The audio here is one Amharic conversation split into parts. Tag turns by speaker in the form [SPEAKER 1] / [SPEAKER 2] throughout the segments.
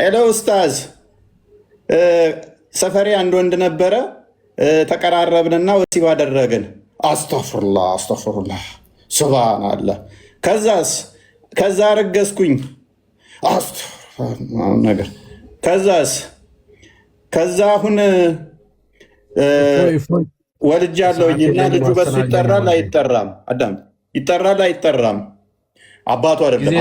[SPEAKER 1] ሄሎ ኡስታዝ፣ ሰፈሬ አንድ ወንድ ነበረ። ተቀራረብንና ወሲብ አደረግን። አስተፍሩላህ አስተፍሩላህ ሱብሃንአላህ። ከዛ ረገዝኩኝ ነገር ከዛ አሁን ወልጃለሁ እና ልጁ በሱ ይጠራል አይጠራም? አዳም ይጠራል አይጠራም? አባቱ አይደለም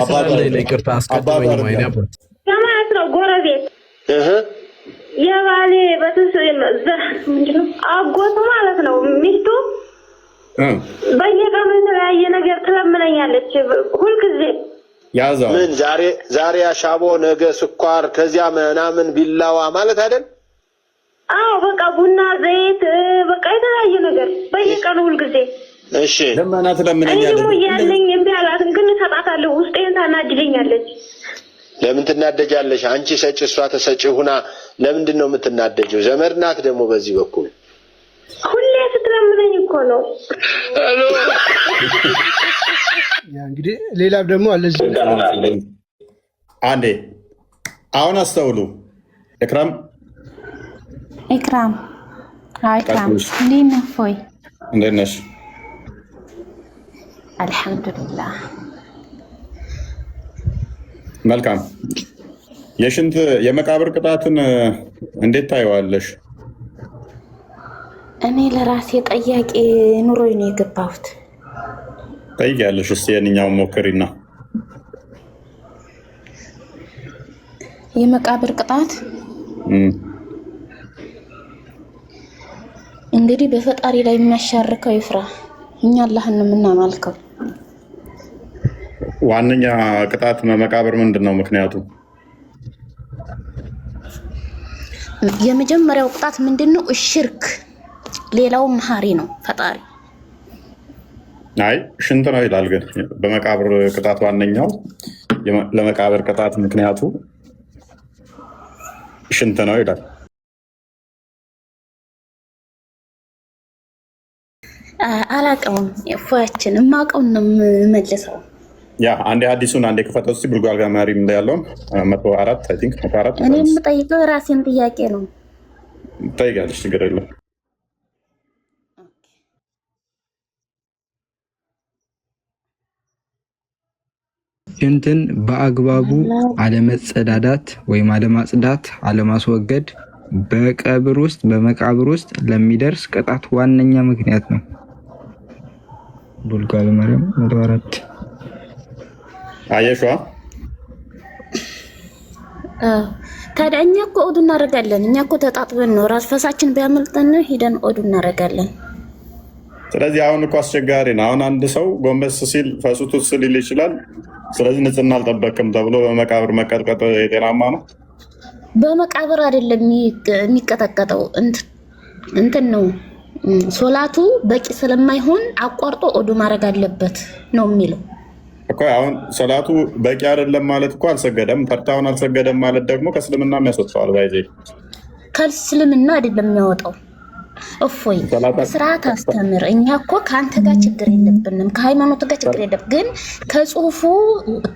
[SPEAKER 2] ማለት ነው። ጎረቤት የባሌ ምንድነው አጎቱ ማለት ነው። ሚስቱ በየቀኑ የተለያየ ነገር ትለምነኛለች ሁልጊዜ።
[SPEAKER 3] ምን ዛሬ አሻቦ ነገ ስኳር ከዚያ ምናምን ቢላዋ ማለት አይደል?
[SPEAKER 2] አዎ በቃ ቡና ዘይት በቃ የተለያየ ነገር በየቀኑ ሁልጊዜ።
[SPEAKER 3] እሺ
[SPEAKER 1] ለማና ትለምነኛለች።
[SPEAKER 2] እኔ ያለኝ እምቢ አላትም፣ ግን እሰጣታለሁ። ውስጤን ታናድደኛለች።
[SPEAKER 3] ለምን ትናደጃለሽ? አንቺ ሰጪ እሷ ተሰጪ ሁና ለምንድን ነው የምትናደጀው? ዘመድ ናት ደግሞ በዚህ በኩል
[SPEAKER 2] ሁሌ ስትለምነኝ እኮ ነው።
[SPEAKER 4] እንግዲህ ሌላም ደግሞ አለ።
[SPEAKER 1] አንዴ አሁን አስተውሉ። ኢክራም እንዴት ነህ? ፎይ እንዴት ነሽ?
[SPEAKER 5] አልሐምዱሊላህ
[SPEAKER 1] መልካም። የሽንት የመቃብር ቅጣትን እንዴት ታየዋለሽ?
[SPEAKER 5] እኔ ለራሴ ጠያቄ ኑሮኝ ነው የገባሁት።
[SPEAKER 1] ጠይቂያለሽ? እስቲ የእኛውን ሞክሪና።
[SPEAKER 5] የመቃብር ቅጣት እንግዲህ በፈጣሪ ላይ የሚያሻርከው ይፍራ። እኛ አላህን ነው የምናመልከው።
[SPEAKER 1] ዋነኛ ቅጣት መቃብር ምንድን ነው ምክንያቱ?
[SPEAKER 5] የመጀመሪያው ቅጣት ምንድን ነው? ሽርክ። ሌላው መሐሪ ነው ፈጣሪ።
[SPEAKER 1] አይ ሽንት ነው ይላል። ግን በመቃብር ቅጣት ዋነኛው ለመቃብር ቅጣት ምክንያቱ ሽንት ነው ይላል።
[SPEAKER 5] አላውቀውም። ፎያችን የማውቀውን ነው የምመልሰው።
[SPEAKER 1] ያ አንዴ አዲሱን አንዴ ክፈተው እስኪ ብልጓል ጋር ማሪም እንደ ያለውን 104 አይ ቲንክ 104
[SPEAKER 5] እኔ የምጠይቀው የራሴን ጥያቄ ነው።
[SPEAKER 1] ጠይቃለሽ፣ ችግር የለም።
[SPEAKER 6] ሽንትን በአግባቡ አለመጸዳዳት ወይም አለማጽዳት፣ አለማስወገድ በመቃብር ውስጥ ለሚደርስ ቅጣት ዋነኛ ምክንያት ነው። ቡልጋል ማርያም 104
[SPEAKER 1] አየሽዋ።
[SPEAKER 5] ታዲያ እኛ እኮ ኦዱ እናደርጋለን። እኛ እኮ ተጣጥበን ነው ራስ ፈሳችን ቢያመልጠን ሄደን ኦዱ እናደርጋለን።
[SPEAKER 1] ስለዚህ አሁን እኮ አስቸጋሪ ነው። አሁን አንድ ሰው ጎንበስ ሲል ፈሱቱ ሲል ይችላል። ስለዚህ ንጽህና አልጠበቅም ተብሎ በመቃብር መቀጥቀጥ የጤናማ ነው?
[SPEAKER 5] በመቃብር አይደለም የሚቀጠቀጠው፣ እንትን ነው ሶላቱ በቂ ስለማይሆን አቋርጦ ኦዱ ማድረግ አለበት ነው የሚለው
[SPEAKER 1] እኮ። አሁን ሶላቱ በቂ አይደለም ማለት እኮ አልሰገደም፣ ተርታውን አልሰገደም ማለት ደግሞ ከእስልምና የሚያስወጣዋል። ባይዜ
[SPEAKER 5] ከእስልምና አይደለም የሚያወጣው። እፎይ ስርዓት አስተምር። እኛ እኮ ከአንተ ጋር ችግር የለብንም፣ ከሃይማኖት ጋር ችግር የለብንም። ግን ከጽሁፉ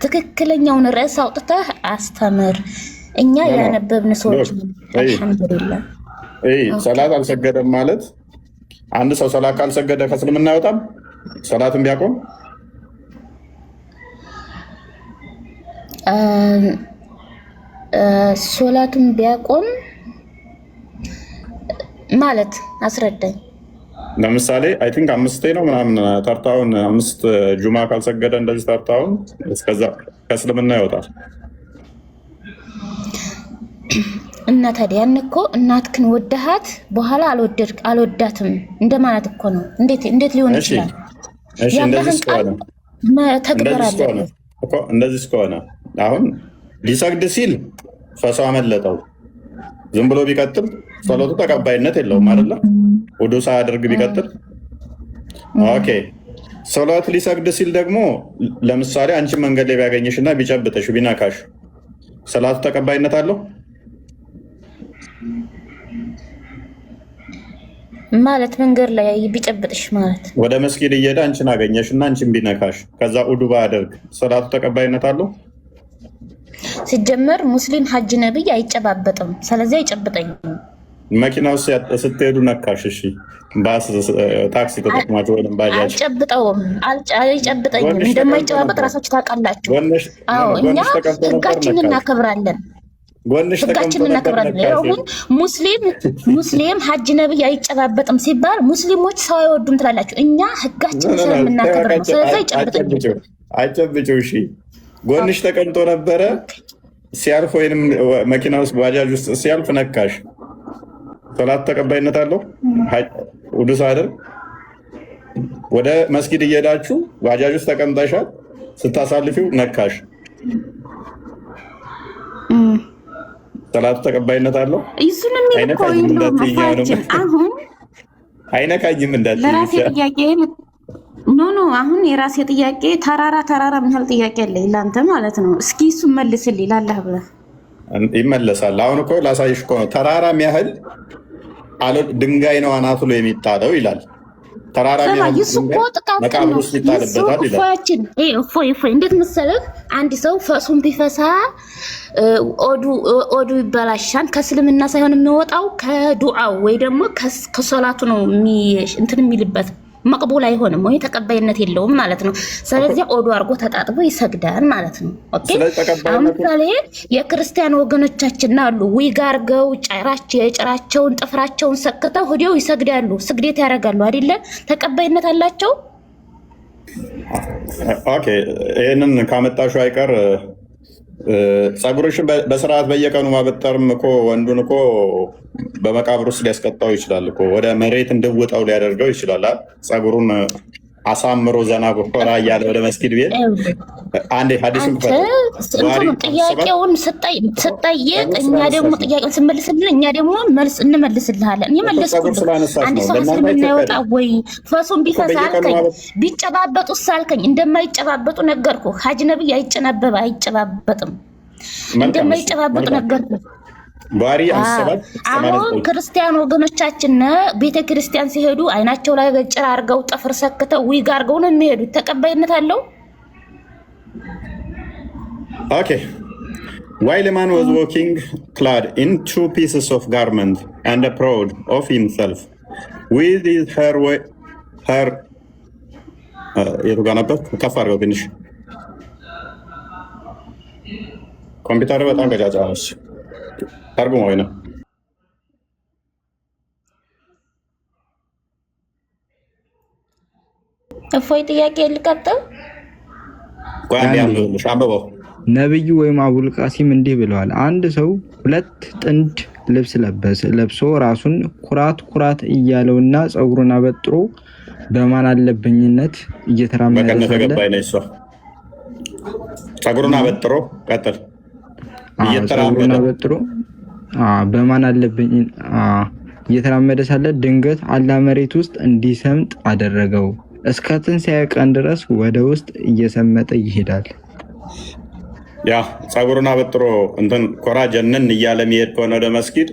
[SPEAKER 5] ትክክለኛውን ርዕስ አውጥተህ አስተምር። እኛ ያነበብን ሰዎች አልሐምዱሊላህ።
[SPEAKER 1] ሰላት አልሰገደም ማለት አንድ ሰው ሰላት ካልሰገደ ከእስልምና አይወጣም? ሰላትን ቢያቆም
[SPEAKER 5] ሶላቱን ቢያቆም ማለት አስረዳኝ።
[SPEAKER 1] ለምሳሌ አይ ቲንክ 5 ነው ምናምን ተርታውን 5 ጁማ ካልሰገደ እንደዚህ ተርታውን እስከዛ ከእስልምና ይወጣል።
[SPEAKER 5] እና ታዲያ እኮ እናትክን ወደሃት በኋላ አልወዳትም እንደማለት እኮ ነው። እንዴት ሊሆን ይችላል?
[SPEAKER 1] እሺ እንደዚህ ከሆነ
[SPEAKER 5] ተግባር አለ
[SPEAKER 1] እኮ። እንደዚህ ከሆነ አሁን ሊሰግድ ሲል ፈሷ አመለጠው፣ ዝም ብሎ ቢቀጥል ጸሎቱ ተቀባይነት የለውም አይደለ? ውዱ ሳያደርግ ቢቀጥል ኦኬ። ጸሎት ሊሰግድ ሲል ደግሞ ለምሳሌ አንቺ መንገድ ላይ ቢያገኝሽ እና ቢጨብጥሽ ቢነካሽ ሰላቱ ተቀባይነት አለው
[SPEAKER 5] ማለት? መንገድ ላይ ቢጨብጥሽ ማለት
[SPEAKER 1] ወደ መስጊድ እየሄደ አንቺን አገኘሽ እና አንቺን ቢነካሽ ከዛ ውዱ ባያደርግ ሰላቱ ተቀባይነት አለው?
[SPEAKER 5] ሲጀመር ሙስሊም ሀጅ ነብይ አይጨባበጥም። ስለዚህ አይጨብጠኝም።
[SPEAKER 1] መኪና ውስጥ ስትሄዱ ነካሽ። እሺ ባስ ታክሲ ተጠቅማችሁ ወይም ባጃጅ
[SPEAKER 5] አልጨብጠውም፣ አይጨብጠኝም። እንደማይጨባበጥ ራሳችሁ ታውቃላችሁ። አዎ እኛ ህጋችንን እናከብራለን፣ ህጋችንን እናከብራለን። ይሁን ሙስሊም ሀጅ ነብይ አይጨባበጥም ሲባል ሙስሊሞች ሰው አይወዱም ትላላችሁ። እኛ ህጋችንን ስለምናከብር ነው። ስለዚህ አይጨብጠኝም።
[SPEAKER 1] አይጨብጭው። እሺ ጎንሽ ተቀምጦ ነበረ ሲያልፍ ወይንም መኪና ውስጥ ባጃጅ ውስጥ ሲያልፍ ነካሽ። ሶላት ተቀባይነት አለው? ውዱ ሳደር ወደ መስጊድ እየሄዳችሁ ባጃጅ ውስጥ ተቀምጠሻል፣ ስታሳልፊው ነካሽ። ሶላቱ ተቀባይነት አለው? አይነካኝም እንዳትዪ
[SPEAKER 5] ለራሴ ጥያቄ ኖ አሁን የራሴ ጥያቄ ተራራ ምን ያህል ጥያቄ አለኝ ለአንተ ማለት ነው። እስኪ እሱን መልስልኝ ላላህ ብለህ።
[SPEAKER 1] ይመለሳል። አሁን እኮ ላሳይሽ እኮ ነው። ተራራ የሚያህል ድንጋይ ነው አናቱ ላይ የሚጣለው ይላል። ተራራ መቃብር ውስጥ ይጣልበታል ይላል።
[SPEAKER 5] እፎይ እንዴት መሰለህ፣ አንድ ሰው ፈሱን ቢፈሳ ኦዱ ይበላሻል። ከእስልምና ሳይሆን የሚወጣው ከዱዓው ወይ ደግሞ ከሶላቱ ነው እንትን የሚልበት መቅቡል አይሆንም ወይ ተቀባይነት የለውም ማለት ነው። ስለዚህ ኦዱ አድርጎ ተጣጥቦ ይሰግዳል ማለት ነው። ኦኬ አሁን ምሳሌ የክርስቲያን ወገኖቻችን አሉ ዊግ አድርገው ጭራቸውን ጥፍራቸውን ሰክተው ሆዲው ይሰግዳሉ፣ ስግዴት ያደርጋሉ አይደለ? ተቀባይነት አላቸው።
[SPEAKER 1] ኦኬ ይሄንን ካመጣሽው አይቀር ጸጉርሽን በስርዓት በየቀኑ ማበጠርም እኮ ወንዱን እኮ በመቃብር ውስጥ ሊያስቀጣው ይችላል እኮ። ወደ መሬት እንድውጠው ሊያደርገው ይችላል። ጸጉሩን አሳምሮ ዘና ኮራ እያለ ወደ መስጊድ ቤት አንዴ ሀዲሱን
[SPEAKER 5] ጥያቄውን ስጠይቅ እኛ ደግሞ ጥያቄውን ስመልስልን እኛ ደግሞ መልስ እንመልስልሃለን። የመለስኩት አንድ ሰው እስልምና ይወጣ ወይ ፈሱን ቢፈሳ አልከኝ፣ ቢጨባበጡ ሳልከኝ እንደማይጨባበጡ ነገርኩ። ሀጅ ነብይ አይጨባበጥም እንደማይጨባበጡ ነገርኩ። አሁን ክርስቲያን ወገኖቻችን ቤተ ክርስቲያን ሲሄዱ አይናቸው ላይ ጭራ አርገው ጥፍር ሰክተው ዊግ አርገው ነው የሚሄዱት። ተቀባይነት አለው?
[SPEAKER 1] ኦኬ while a man was walking clad in 2 pieces of garment and proud of himself with his hair የቱ ጋር ነበር? ከፍ አድርገው ትንሽ ኮምፒውተር በጣም ቀጫጫ ነች። ታርጉም ወይ ነው
[SPEAKER 5] እፎይ ጥያቄ ልቀጥል።
[SPEAKER 6] ነብዩ ወይም አቡል ቃሲም እንዲህ ብለዋል። አንድ ሰው 2 ጥንድ ልብስ ለብሶ ራሱን ኩራት እያለውና ጸጉሩን አበጥሮ በማን አለብኝነት እየተራመደ
[SPEAKER 1] ጸጉሩን አበጥሮ ቀጥል
[SPEAKER 6] ጸጉሩን አበጥሮ በማን አለብኝ እየተራመደ ሳለ ድንገት አላህ መሬት ውስጥ እንዲሰምጥ አደረገው። እስከ ትንሣኤ ቀን ድረስ ወደ ውስጥ እየሰመጠ ይሄዳል።
[SPEAKER 1] ያ ጸጉሩን አበጥሮ እንትን ኮራ ጀነን እያለ የሚሄድ ከሆነ ወደ መስጊድ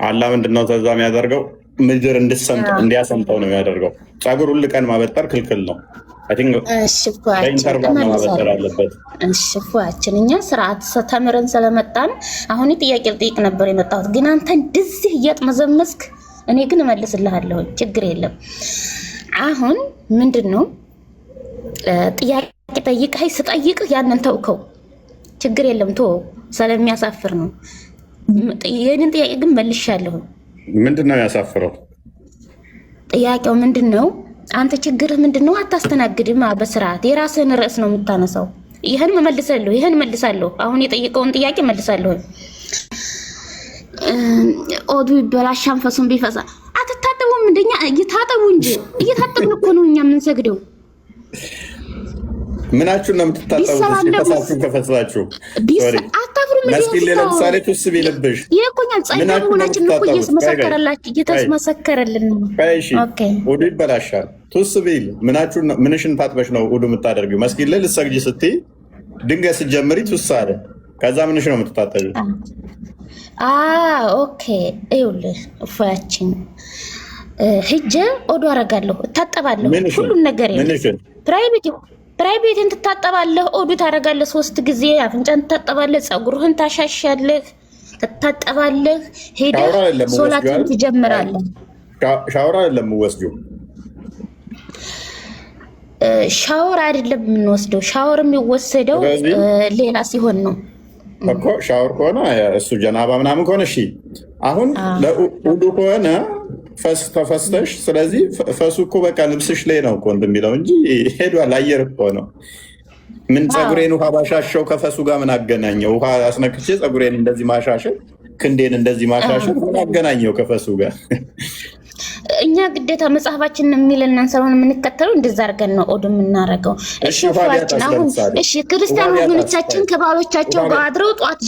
[SPEAKER 1] አላህ ምንድነው ተዛ የሚያደርገው? ምድር እንዲያሰምጠው ነው የሚያደርገው። ጸጉር ሁሉ ቀን ማበጠር ክልክል ነው።
[SPEAKER 5] ሽፏችን እኛ ስርዓት ተምረን ስለመጣን አሁን ጥያቄ ልጠይቅ ነበር የመጣሁት፣ ግን አንተ እንደዚህ እያጥመዘመዝክ እኔ ግን እመልስልሃለሁ። ችግር የለም። አሁን ምንድነው ጥያቄ ጠይቀህ ስጠይቅህ ያንን ተውከው፣ ችግር የለም ተው፣ ስለሚያሳፍር ነው። የኔን ጥያቄ ግን መልሻለሁ።
[SPEAKER 1] ምንድነው ያሳፍረው?
[SPEAKER 5] ጥያቄው ምንድነው? አንተ ችግርህ ምንድነው? አታስተናግድም በስርዓት የራስህን ርዕስ ነው የምታነሳው። ይሄን መልሳለሁ። አሁን የጠየቀውን ጥያቄ መልሳለሁ። ኦዱ ይበላሻል ፈሱን ቢፈሳ አትታጠቡም? እንደኛ እየታጠቡ እንጂ እየታጠብን እኮ ነው እኛ የምንሰግደው።
[SPEAKER 1] ምናችሁ ነው የምትታጠቡት? ሲፈሳችሁ ከፈሳችሁ መስጊድ ላይ ለምሳሌ ቱስ ቢልብሽ
[SPEAKER 5] ይቆኛል። ጸይብ ሆናችን እኮ እየተመሰከረልን ነው።
[SPEAKER 1] ኦኬ ውዱ ይበላሻል። ቱስ ቢል ምንሽን ታጥበሽ ነው ውዱ የምታደርጊው? መስጊድ ላይ ልትሰግጂ ስትይ ድንገት ስትጀምሪ ቱስ አለ። ከዛ ምንሽ ነው የምትታጠቢው?
[SPEAKER 5] ኦኬ ይኸውልህ እፎያችን ሂጄ ኦዱ አደርጋለሁ፣ እታጠባለሁ፣ ሁሉን ነገር ፕራይቬትን ትታጠባለህ፣ ኦዱ ታደርጋለህ 3 ጊዜ፣ አፍንጫን ትታጠባለህ፣ ፀጉርህን ታሻሻለህ፣ ትታጠባለህ፣ ሄደህ ሶላትን ትጀምራለህ።
[SPEAKER 1] ሻወር አይደለም የምወስደው።
[SPEAKER 5] ሻወር አይደለም የምንወስደው። ሻወር የሚወሰደው ሌላ ሲሆን ነው
[SPEAKER 1] እኮ። ሻወር ከሆነ እሱ ጀናባ ምናምን ከሆነ እሺ። አሁን ለውዱ ከሆነ ፈስ ተፈስተሽ፣ ስለዚህ ፈሱ እኮ በቃ ልብስሽ ላይ ነው እኮ እንትን የሚለው እንጂ ሄዷል። አየር እኮ ነው። ምን ፀጉሬን ውሃ ባሻሸው ከፈሱ ጋር ምን አገናኘው? ውሃ አስነክቼ ፀጉሬን እንደዚህ ማሻሸል፣ ክንዴን እንደዚህ ማሻሸል ምን አገናኘው ከፈሱ ጋር?
[SPEAKER 5] እኛ ግዴታ መጽሐፋችንን የሚለንን ሳይሆን የምንከተለው እንደዛ አድርገን ነው ኦድ የምናደርገው። እሺ ክርስቲያን ወገኖቻችን ከባሎቻቸው ጋር አድረው ጧት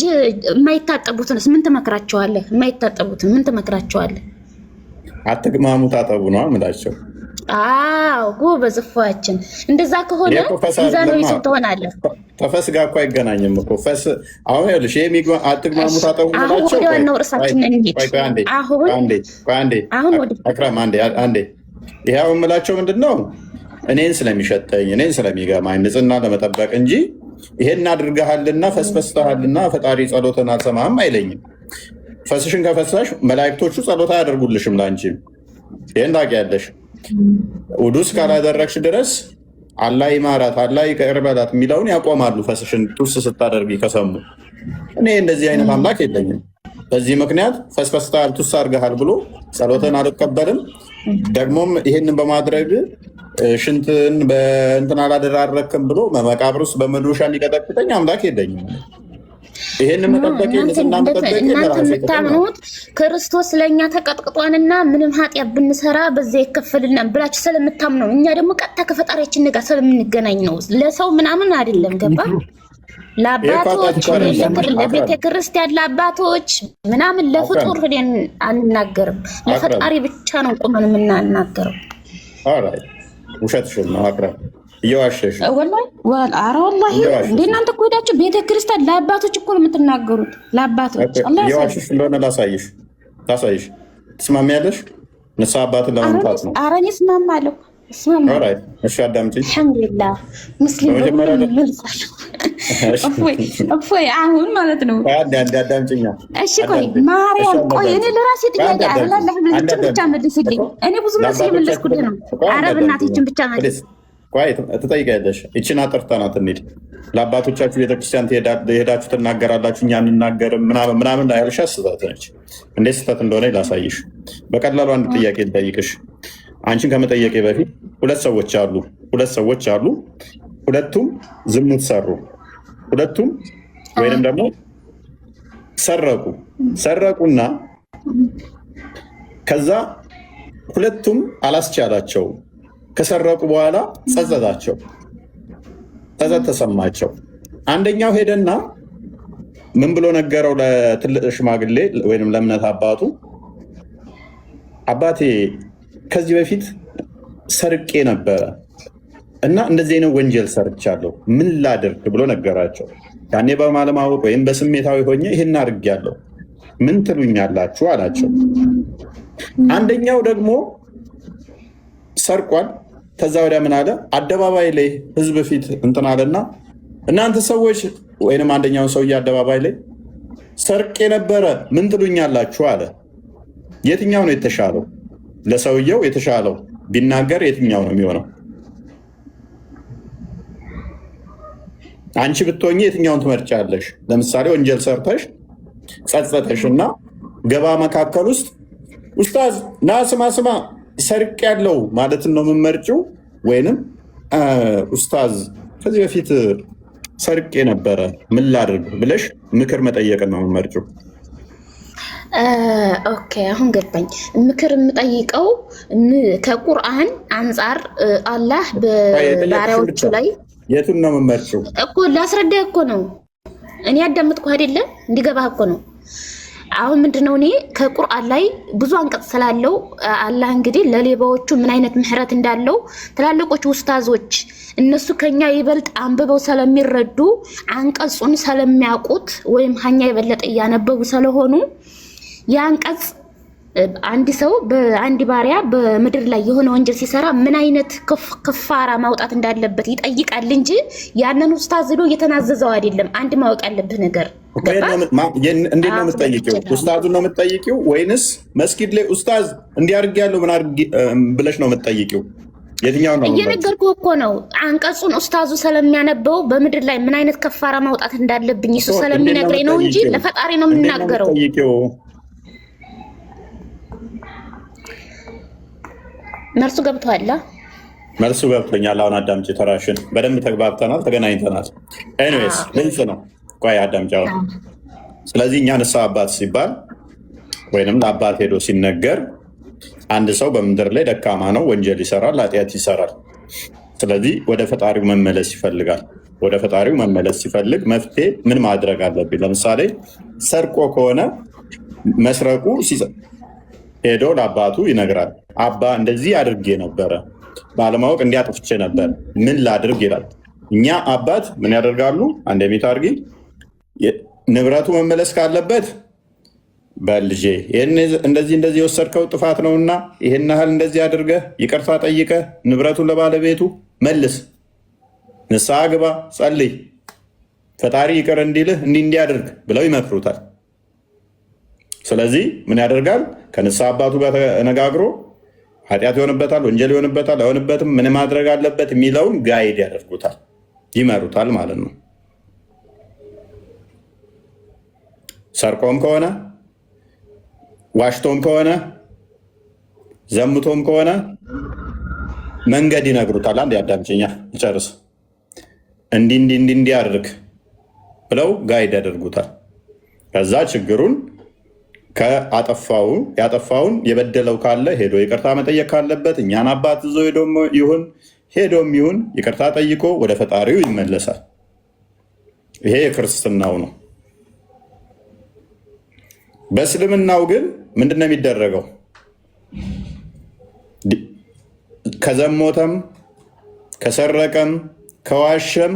[SPEAKER 5] የማይታጠቡትንስ ምን ትመክራቸዋለህ? የማይታጠቡትን ምን ትመክራቸዋለህ?
[SPEAKER 1] አትግማሙ ታጠቡ ነው የምላቸው።
[SPEAKER 5] አዎ ጎበዝ እፎያችን። እንደዛ ከሆነ ሚዛናዊ ሰው ትሆናለህ።
[SPEAKER 1] ተፈስ ጋር እኮ አይገናኝም እኮ ፈስ። አሁን ይኸውልሽ አትግማሙ ታጠቡ የምላቸው።
[SPEAKER 5] ወደ ዋናው ርዕሳችን እንሂድ።
[SPEAKER 1] አክራም አንዴ ይሄ አሁን የምላቸው ምንድን ነው? እኔን ስለሚሸተኝ እኔን ስለሚገማኝ ንጽህና ለመጠበቅ እንጂ ይሄን አድርገሃልና ፈስፈስተሃልና ፈጣሪ ጸሎትን አልሰማህም አይለኝም። ፈስሽን ከፈሳሽ መላእክቶቹ ጸሎት አያደርጉልሽም ለአንቺ። ይህን ታውቂያለሽ። ውዱስ ካላደረግሽ ድረስ አላህ ይማራት አላህ ይቅር በላት የሚለውን ያቆማሉ። ፈስሽን ጡስ ስታደርጊ ከሰሙ እኔ እንደዚህ አይነት አምላክ የለኝም። በዚህ ምክንያት ፈስፈስታል ጡስ አድርገሃል ብሎ ጸሎትን አልቀበልም። ደግሞም ይሄንን በማድረግ ሽንትን በእንትን አላደራረክም ብሎ መቃብር ውስጥ በመዶሻ የሚቀጠቅጠኝ አምላክ የለኝም። ይሄን መጠበቅ ንጽህና መጠበቅ
[SPEAKER 5] እናንተ የምታምኑት ክርስቶስ ለእኛ ተቀጥቅጧንና ምንም ኃጢአት ብንሰራ በዚያ ይከፈልናል ብላችሁ ስለምታምነው፣ እኛ ደግሞ ቀጥታ ከፈጣሪያችን ጋር ስለምንገናኝ ነው። ለሰው ምናምን አይደለም። ገባ? ለአባቶች ለቤተ ክርስቲያን ለአባቶች ምናምን ለፍጡር ሄደን አንናገርም። ለፈጣሪ ብቻ ነው ቁመን የምናናገረው።
[SPEAKER 1] ውሸትሽን ነው አቅረብ እየዋሸሽ
[SPEAKER 5] ወላሂ እንደ እናንተ እኮ ሄዳችሁ ቤተክርስቲያን ለአባቶች እኮ ነው የምትናገሩት። ለአባቶች
[SPEAKER 1] እየዋሸሽ እንደሆነ ላሳይሽ። ትስማሚያለሽ? ንስሐ አባትን ለመምጣት ነው። ኧረ እኔ እስማማለሁ። እሺ አዳምጪኝ።
[SPEAKER 5] አልሐምዱሊላህ ሙስሊም እፎይ አሁን ማለት ነው።
[SPEAKER 1] አዳምጪኛ።
[SPEAKER 5] እሺ ቆይ ማርያም፣ ቆይ እኔ ለራሴ ጥያቄ አላህ ብቻ መልስልኝ። እኔ ብዙ መልስ እየመለስኩልህ ነው። ኧረ በእናትህ ይህችን ብቻ መልስ።
[SPEAKER 1] ቆይ ትጠይቂያለሽ። ይችን አጥርተናት እንሂድ። ለአባቶቻችሁ ቤተክርስቲያን የሄዳችሁ ትናገራላችሁ፣ እኛ አንናገርም ምናምን ያልሻ ስህተት ነች። እንዴት ስህተት እንደሆነ ላሳይሽ። በቀላሉ አንድ ጥያቄ ልጠይቅሽ። አንቺን ከመጠየቄ በፊት ሁለት ሰዎች አሉ። ሁለቱም ዝሙት ሰሩ። ሁለቱም ወይንም ደግሞ ሰረቁና ከዛ ሁለቱም አላስቻላቸው። ከሰረቁ በኋላ ጸጸት ተሰማቸው። አንደኛው ሄደና ምን ብሎ ነገረው ለትልቅ ሽማግሌ ወይንም ለእምነት አባቱ፣ አባቴ ከዚህ በፊት ሰርቄ ነበረ እና እንደዚህ አይነት ወንጀል ሰርቻለሁ፣ ምን ላድርግ ብሎ ነገራቸው። ያኔ በማለማወቅ ወይም በስሜታዊ ሆኜ ይህን አድርጌያለሁ፣ ምን ትሉኛላችሁ አላቸው። አንደኛው ደግሞ ሰርቋል። ከዛ ወዲያ ምን አለ? አደባባይ ላይ ህዝብ ፊት እንትን አለና እናንተ ሰዎች ወይንም አንደኛውን ሰውዬ አደባባይ ላይ ሰርቄ ነበረ ምን ትሉኛላችሁ አለ። የትኛው ነው የተሻለው? ለሰውየው የተሻለው ቢናገር የትኛው ነው የሚሆነው? አንቺ ብትሆኚ የትኛውን ትመርጫለሽ? ለምሳሌ ወንጀል ሰርተሽ ጸጸተሽ እና ገባ መካከል ውስጥ ኡስታዝ ና ስማ ሰርቅ ያለው ማለትን ነው የምመርጭው? ወይንም ኡስታዝ ከዚህ በፊት ሰርቄ ነበረ ምን ላድርግ ብለሽ ምክር መጠየቅን ነው የምመርጭው?
[SPEAKER 5] ኦኬ አሁን ገባኝ። ምክር የምጠይቀው ከቁርአን አንጻር አላህ በባሪያዎቹ ላይ
[SPEAKER 1] የቱን ነው የምመርጭው
[SPEAKER 5] እኮ ላስረዳህ እኮ ነው። እኔ ያዳምጥኩ አይደለም እንዲገባህ እኮ ነው። አሁን ምንድነው እኔ ከቁርአን ላይ ብዙ አንቀጽ ስላለው አላህ እንግዲህ ለሌባዎቹ ምን አይነት ምህረት እንዳለው ትላልቆች ኡስታዞች እነሱ ከኛ ይበልጥ አንብበው ስለሚረዱ አንቀጹን ስለሚያውቁት ወይም ሀኛ የበለጠ እያነበቡ ስለሆኑ የአንቀጽ አንድ ሰው በአንድ ባሪያ በምድር ላይ የሆነ ወንጀል ሲሰራ ምን አይነት ከፋራ ማውጣት እንዳለበት ይጠይቃል እንጂ ያንን ኡስታዝ ሄዶ እየተናዘዘው አይደለም። አንድ ማወቅ ያለብህ ነገር
[SPEAKER 1] እንዴት ነው የምትጠይቂው? ኡስታዙን ነው የምትጠይቂው ወይንስ መስጊድ ላይ ኡስታዝ እንዲያርግ ያለው ምን አድርጊ ብለሽ ነው የምትጠይቂው? የትኛው ነው?
[SPEAKER 5] እየነገርኩህ እኮ ነው። አንቀጹን ኡስታዙ ስለሚያነበው በምድር ላይ ምን አይነት ከፋራ ማውጣት እንዳለብኝ እሱ ስለሚነግረኝ ነው እንጂ ለፈጣሪ ነው የምናገረው። መልሱ ገብቶሃል?
[SPEAKER 1] መልሱ ገብቶኛል። አሁን አዳምጪ፣ ተራሽን በደንብ ተግባብተናል፣ ተገናኝተናል። ኤኒዌይስ ልንስ ነው። ቆይ አዳምጪ አሁን። ስለዚህ እኛ ንስሐ አባት ሲባል ወይንም ለአባት ሄዶ ሲነገር አንድ ሰው በምድር ላይ ደካማ ነው፣ ወንጀል ይሰራል፣ ኃጢአት ይሰራል። ስለዚህ ወደ ፈጣሪው መመለስ ይፈልጋል። ወደ ፈጣሪው መመለስ ሲፈልግ መፍትሄ ምን ማድረግ አለብኝ? ለምሳሌ ሰርቆ ከሆነ መስረቁ ሄዶ ለአባቱ ይነግራል። አባ እንደዚህ አድርጌ ነበረ፣ ባለማወቅ እንዲያጥፍቼ ነበር፣ ምን ላድርግ ይላል። እኛ አባት ምን ያደርጋሉ? አንድ ቤት አድርጊ፣ ንብረቱ መመለስ ካለበት በልጄ እንደዚህ የወሰድከው ጥፋት ነውና ይህን ያህል እንደዚህ አድርገህ ይቅርታ ጠይቀህ ንብረቱን ለባለቤቱ መልስ፣ ንስሐ ግባ፣ ጸልይ፣ ፈጣሪ ይቅር እንዲልህ እንዲያደርግ ብለው ይመክሩታል። ስለዚህ ምን ያደርጋል? ከንስሐ አባቱ ጋር ተነጋግሮ ኃጢአት ይሆንበታል፣ ወንጀል ይሆንበታል፣ አይሆንበትም፣ ምን ማድረግ አለበት የሚለውን ጋይድ ያደርጉታል፣ ይመሩታል ማለት ነው። ሰርቆም ከሆነ ዋሽቶም ከሆነ ዘምቶም ከሆነ መንገድ ይነግሩታል። አንድ ያዳምጪኛ ይጨርስ። እንዲህ አድርግ ብለው ጋይድ ያደርጉታል። ከዛ ችግሩን ያጠፋውን የበደለው ካለ ሄዶ ይቅርታ መጠየቅ ካለበት እኛን አባት ይዞ ሄዶም ይሁን ይቅርታ ጠይቆ ወደ ፈጣሪው ይመለሳል። ይሄ የክርስትናው ነው። በእስልምናው ግን ምንድነው የሚደረገው? ከዘሞተም ከሰረቀም ከዋሸም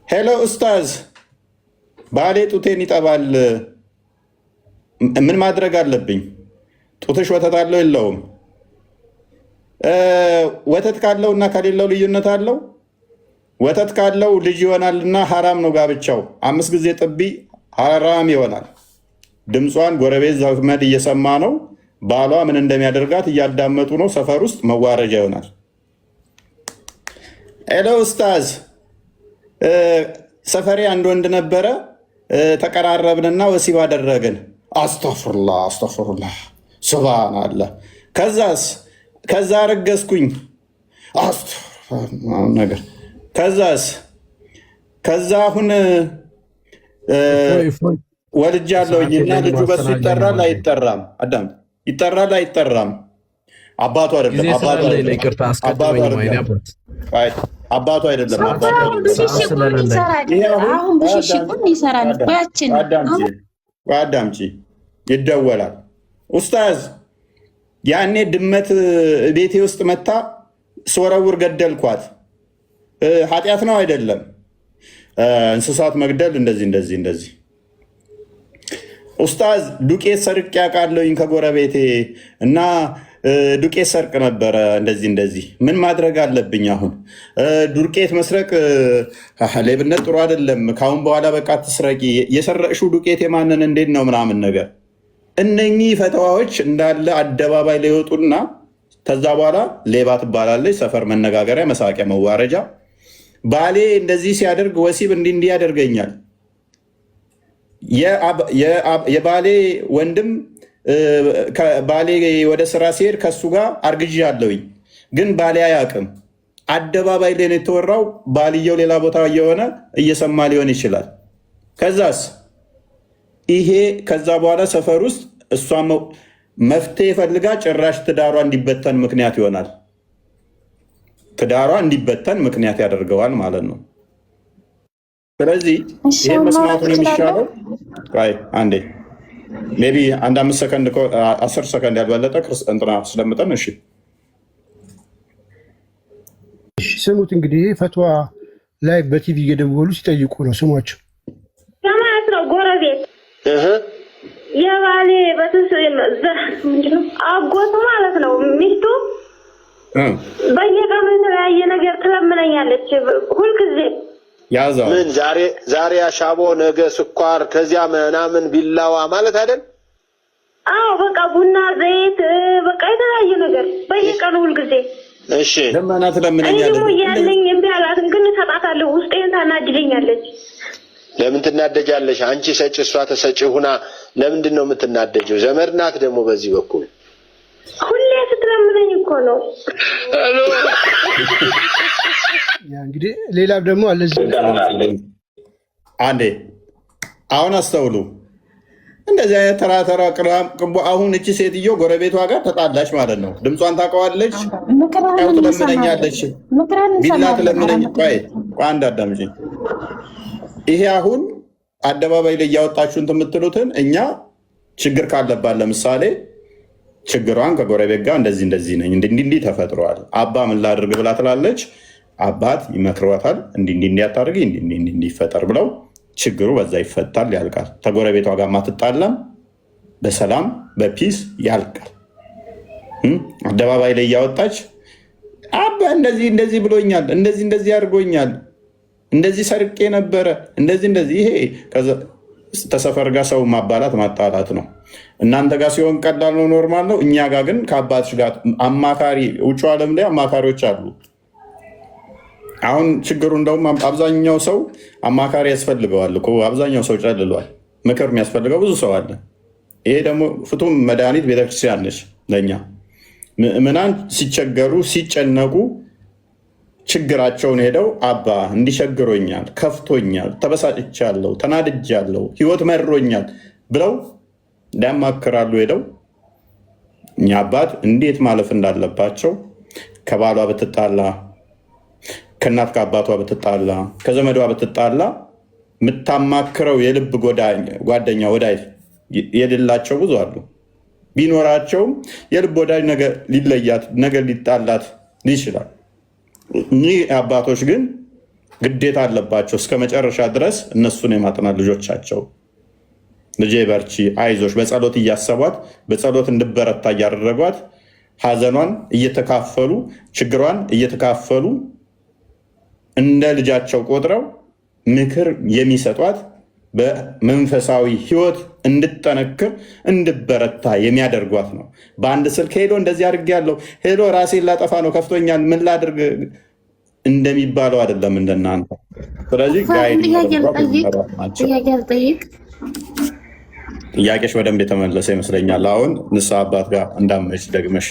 [SPEAKER 1] ሄሎ ኡስታዝ ባሌ ጡቴን ይጠባል፣ ምን ማድረግ አለብኝ? ጡትሽ ወተት አለው የለውም? ወተት ካለው እና ከሌለው ልዩነት አለው? ወተት ካለው ልጅ ይሆናልና ሐራም ነው ጋብቻው። 5 ጊዜ ጥቢ ሐራም ይሆናል። ድምጿን ጎረቤት ዘመድ እየሰማ ነው። ባሏ ምን እንደሚያደርጋት እያዳመጡ ነው። ሰፈር ውስጥ መዋረጃ ይሆናል። ሄሎ ኡስታዝ ሰፈሬ አንድ ወንድ ነበረ፣ ተቀራረብንና ወሲብ አደረግን። አስተፍሩላህ ሱብሃነላህ። ከዛ ረገዝኩኝ ነገር ከዛ አሁን ወልጃለሁና ልጁ በሱ ይጠራል አይጠራም? አዳም ይጠራል አይጠራም? አባቱ አይደለም። አባቱ አይደለም። አዳምጪ፣ ይደወላል። ኡስታዝ ያኔ ድመት ቤቴ ውስጥ መታ ስወረውር ገደልኳት፣ ኃጢአት ነው አይደለም? እንስሳት መግደል እንደዚህ። ኡስታዝ ዱቄት ሰርቅ ያውቃለሁኝ ከጎረቤቴ እና ዱቄት ሰርቅ ነበረ እንደዚህ። ምን ማድረግ አለብኝ አሁን? ዱቄት መስረቅ ሌብነት ጥሩ አይደለም። ካሁን በኋላ በቃ ትስረቂ። የሰረቅሽው ዱቄት የማንን እንዴት ነው ምናምን ነገር። እነኚህ ፈተዋዎች እንዳለ አደባባይ ላይ ይወጡና ከዛ በኋላ ሌባ ትባላለች። ሰፈር መነጋገሪያ፣ መሳቂያ፣ መዋረጃ። ባሌ እንደዚህ ሲያደርግ ወሲብ እንዲህ ያደርገኛል። የባሌ ወንድም ባሌ ወደ ስራ ሲሄድ ከሱ ጋር አርግዣለሁኝ፣ ግን ባሌ አያውቅም። አደባባይ ላይ ነው የተወራው። ባልየው ሌላ ቦታ እየሆነ እየሰማ ሊሆን ይችላል። ከዛ በኋላ ሰፈር ውስጥ እሷ መፍትሄ ፈልጋ ጭራሽ ትዳሯ እንዲበተን ምክንያት ይሆናል። ትዳሯ እንዲበተን ምክንያት ያደርገዋል ማለት ነው። ስለዚህ ይህ መስማቱን የሚሻለው አንዴ ሜይ ቢ አንድ 5 ሰከንድ 10 ሰከንድ ያልበለጠ እንትና ስለምጠን። እሺ
[SPEAKER 4] ስሙት እንግዲህ ፈትዋ ላይ በቲቪ እየደወሉ ሲጠይቁ ነው። ስሟቸው
[SPEAKER 2] ከማለት ነው ጎረቤት የባሌ በትስ ምንድነው አጎቱ ማለት ነው ሚስቱ በየቀኑ የተለያየ ነገር ትለምነኛለች ሁልጊዜ።
[SPEAKER 1] ያዛው
[SPEAKER 3] ምን ዛሬ አሻቦ ነገ ስኳር ከዚያ ምናምን ቢላዋ ማለት አይደል?
[SPEAKER 2] አዎ በቃ ቡና ዘይት በቃ የተለያየ ነገር በየቀኑ ሁልጊዜ።
[SPEAKER 3] እሺ
[SPEAKER 1] ለማና ትለምነኛለች።
[SPEAKER 2] እኔ ያለኝ እምቢ አላትም ግን እሰጣታለሁ። ውስጤን ታናድደኛለች።
[SPEAKER 3] ለምን ትናደጃለሽ? አንቺ ሰጪ እሷ ተሰጪ ሁና ለምንድን ነው የምትናደጀው? ዘመድ ናት ደግሞ በዚህ በኩል
[SPEAKER 2] ሁሌ ስትለምነኝ እኮ ነው።
[SPEAKER 4] ያ እንግዲህ ሌላ ደግሞ አለ
[SPEAKER 1] አንዴ አሁን አስተውሉ። እንደዚህ አይነት ተራ ቅቦ አሁን እቺ ሴትዮ ጎረቤቷ ጋር ተጣላች ማለት ነው። ድምጿን ታውቀዋለች። ያው ትለምነኛለች፣ ቢላ ትለምነኝ። ቆይ አንድ አዳምጪኝ። ይሄ አሁን አደባባይ ላይ እያወጣችሁ እንትን የምትሉትን እኛ ችግር ካለባት ለምሳሌ ችግሯን ከጎረቤት ጋር እንደዚህ ነኝ እንዲህ ተፈጥሯል፣ አባ ምን ላድርግ ብላ ትላለች። አባት ይመክሯታል፣ እንዲህ አታድርጊ እንዲህ ይፈጠር ብለው ችግሩ በዛ ይፈታል፣ ያልቃል። ከጎረቤቷ ጋር ማትጣላም በሰላም በፒስ ያልቃል። አደባባይ ላይ እያወጣች አባ እንደዚህ ብሎኛል፣ እንደዚህ አድርጎኛል፣ እንደዚህ ሰርቄ ነበረ፣ እንደዚህ ይሄ ተሰፈር ጋር ሰው ማባላት ማጣላት ነው። እናንተ ጋር ሲሆን ቀላል ነው፣ ኖርማል ነው። እኛ ጋር ግን ከአባትሽ ጋር አማካሪ፣ ውጭ ዓለም ላይ አማካሪዎች አሉ። አሁን ችግሩ እንደውም አብዛኛው ሰው አማካሪ ያስፈልገዋል እኮ። አብዛኛው ሰው ጨልሏል። ምክር የሚያስፈልገው ብዙ ሰው አለ። ይሄ ደግሞ ፍቱም መድኃኒት ቤተክርስቲያን ነች ለእኛ። ምዕመናን ሲቸገሩ ሲጨነቁ ችግራቸውን ሄደው አባ እንዲቸግሮኛል፣ ከፍቶኛል፣ ተበሳጭቻለሁ፣ ተናድጃለሁ፣ ህይወት መሮኛል ብለው እንዳያማክራሉ። ሄደው እኛ አባት እንዴት ማለፍ እንዳለባቸው ከባሏ ብትጣላ፣ ከእናት ከአባቷ ብትጣላ፣ ከዘመዷ ብትጣላ የምታማክረው የልብ ጓደኛ ወዳጅ የሌላቸው ብዙ አሉ። ቢኖራቸውም የልብ ወዳጅ ነገር ሊለያት ነገር ሊጣላት ይችላል። እኒህ አባቶች ግን ግዴታ አለባቸው እስከ መጨረሻ ድረስ እነሱን የማጥናት ልጆቻቸው። ልጄ በርቺ፣ አይዞሽ፣ በጸሎት እያሰቧት በጸሎት እንድበረታ እያደረጓት ሐዘኗን እየተካፈሉ ችግሯን እየተካፈሉ እንደ ልጃቸው ቆጥረው ምክር የሚሰጧት በመንፈሳዊ ህይወት እንድጠነክር እንድበረታ የሚያደርጓት ነው። በአንድ ስልክ ሄዶ እንደዚህ አድርጌያለሁ፣ ሄዶ ራሴን ላጠፋ ነው፣ ከፍቶኛል፣ ምን ላድርግ እንደሚባለው አይደለም እንደናንተ። ስለዚህ ጥያቄሽ በደንብ የተመለሰ ይመስለኛል። አሁን ንስሐ አባት ጋር እንዳመች ደግመሽ።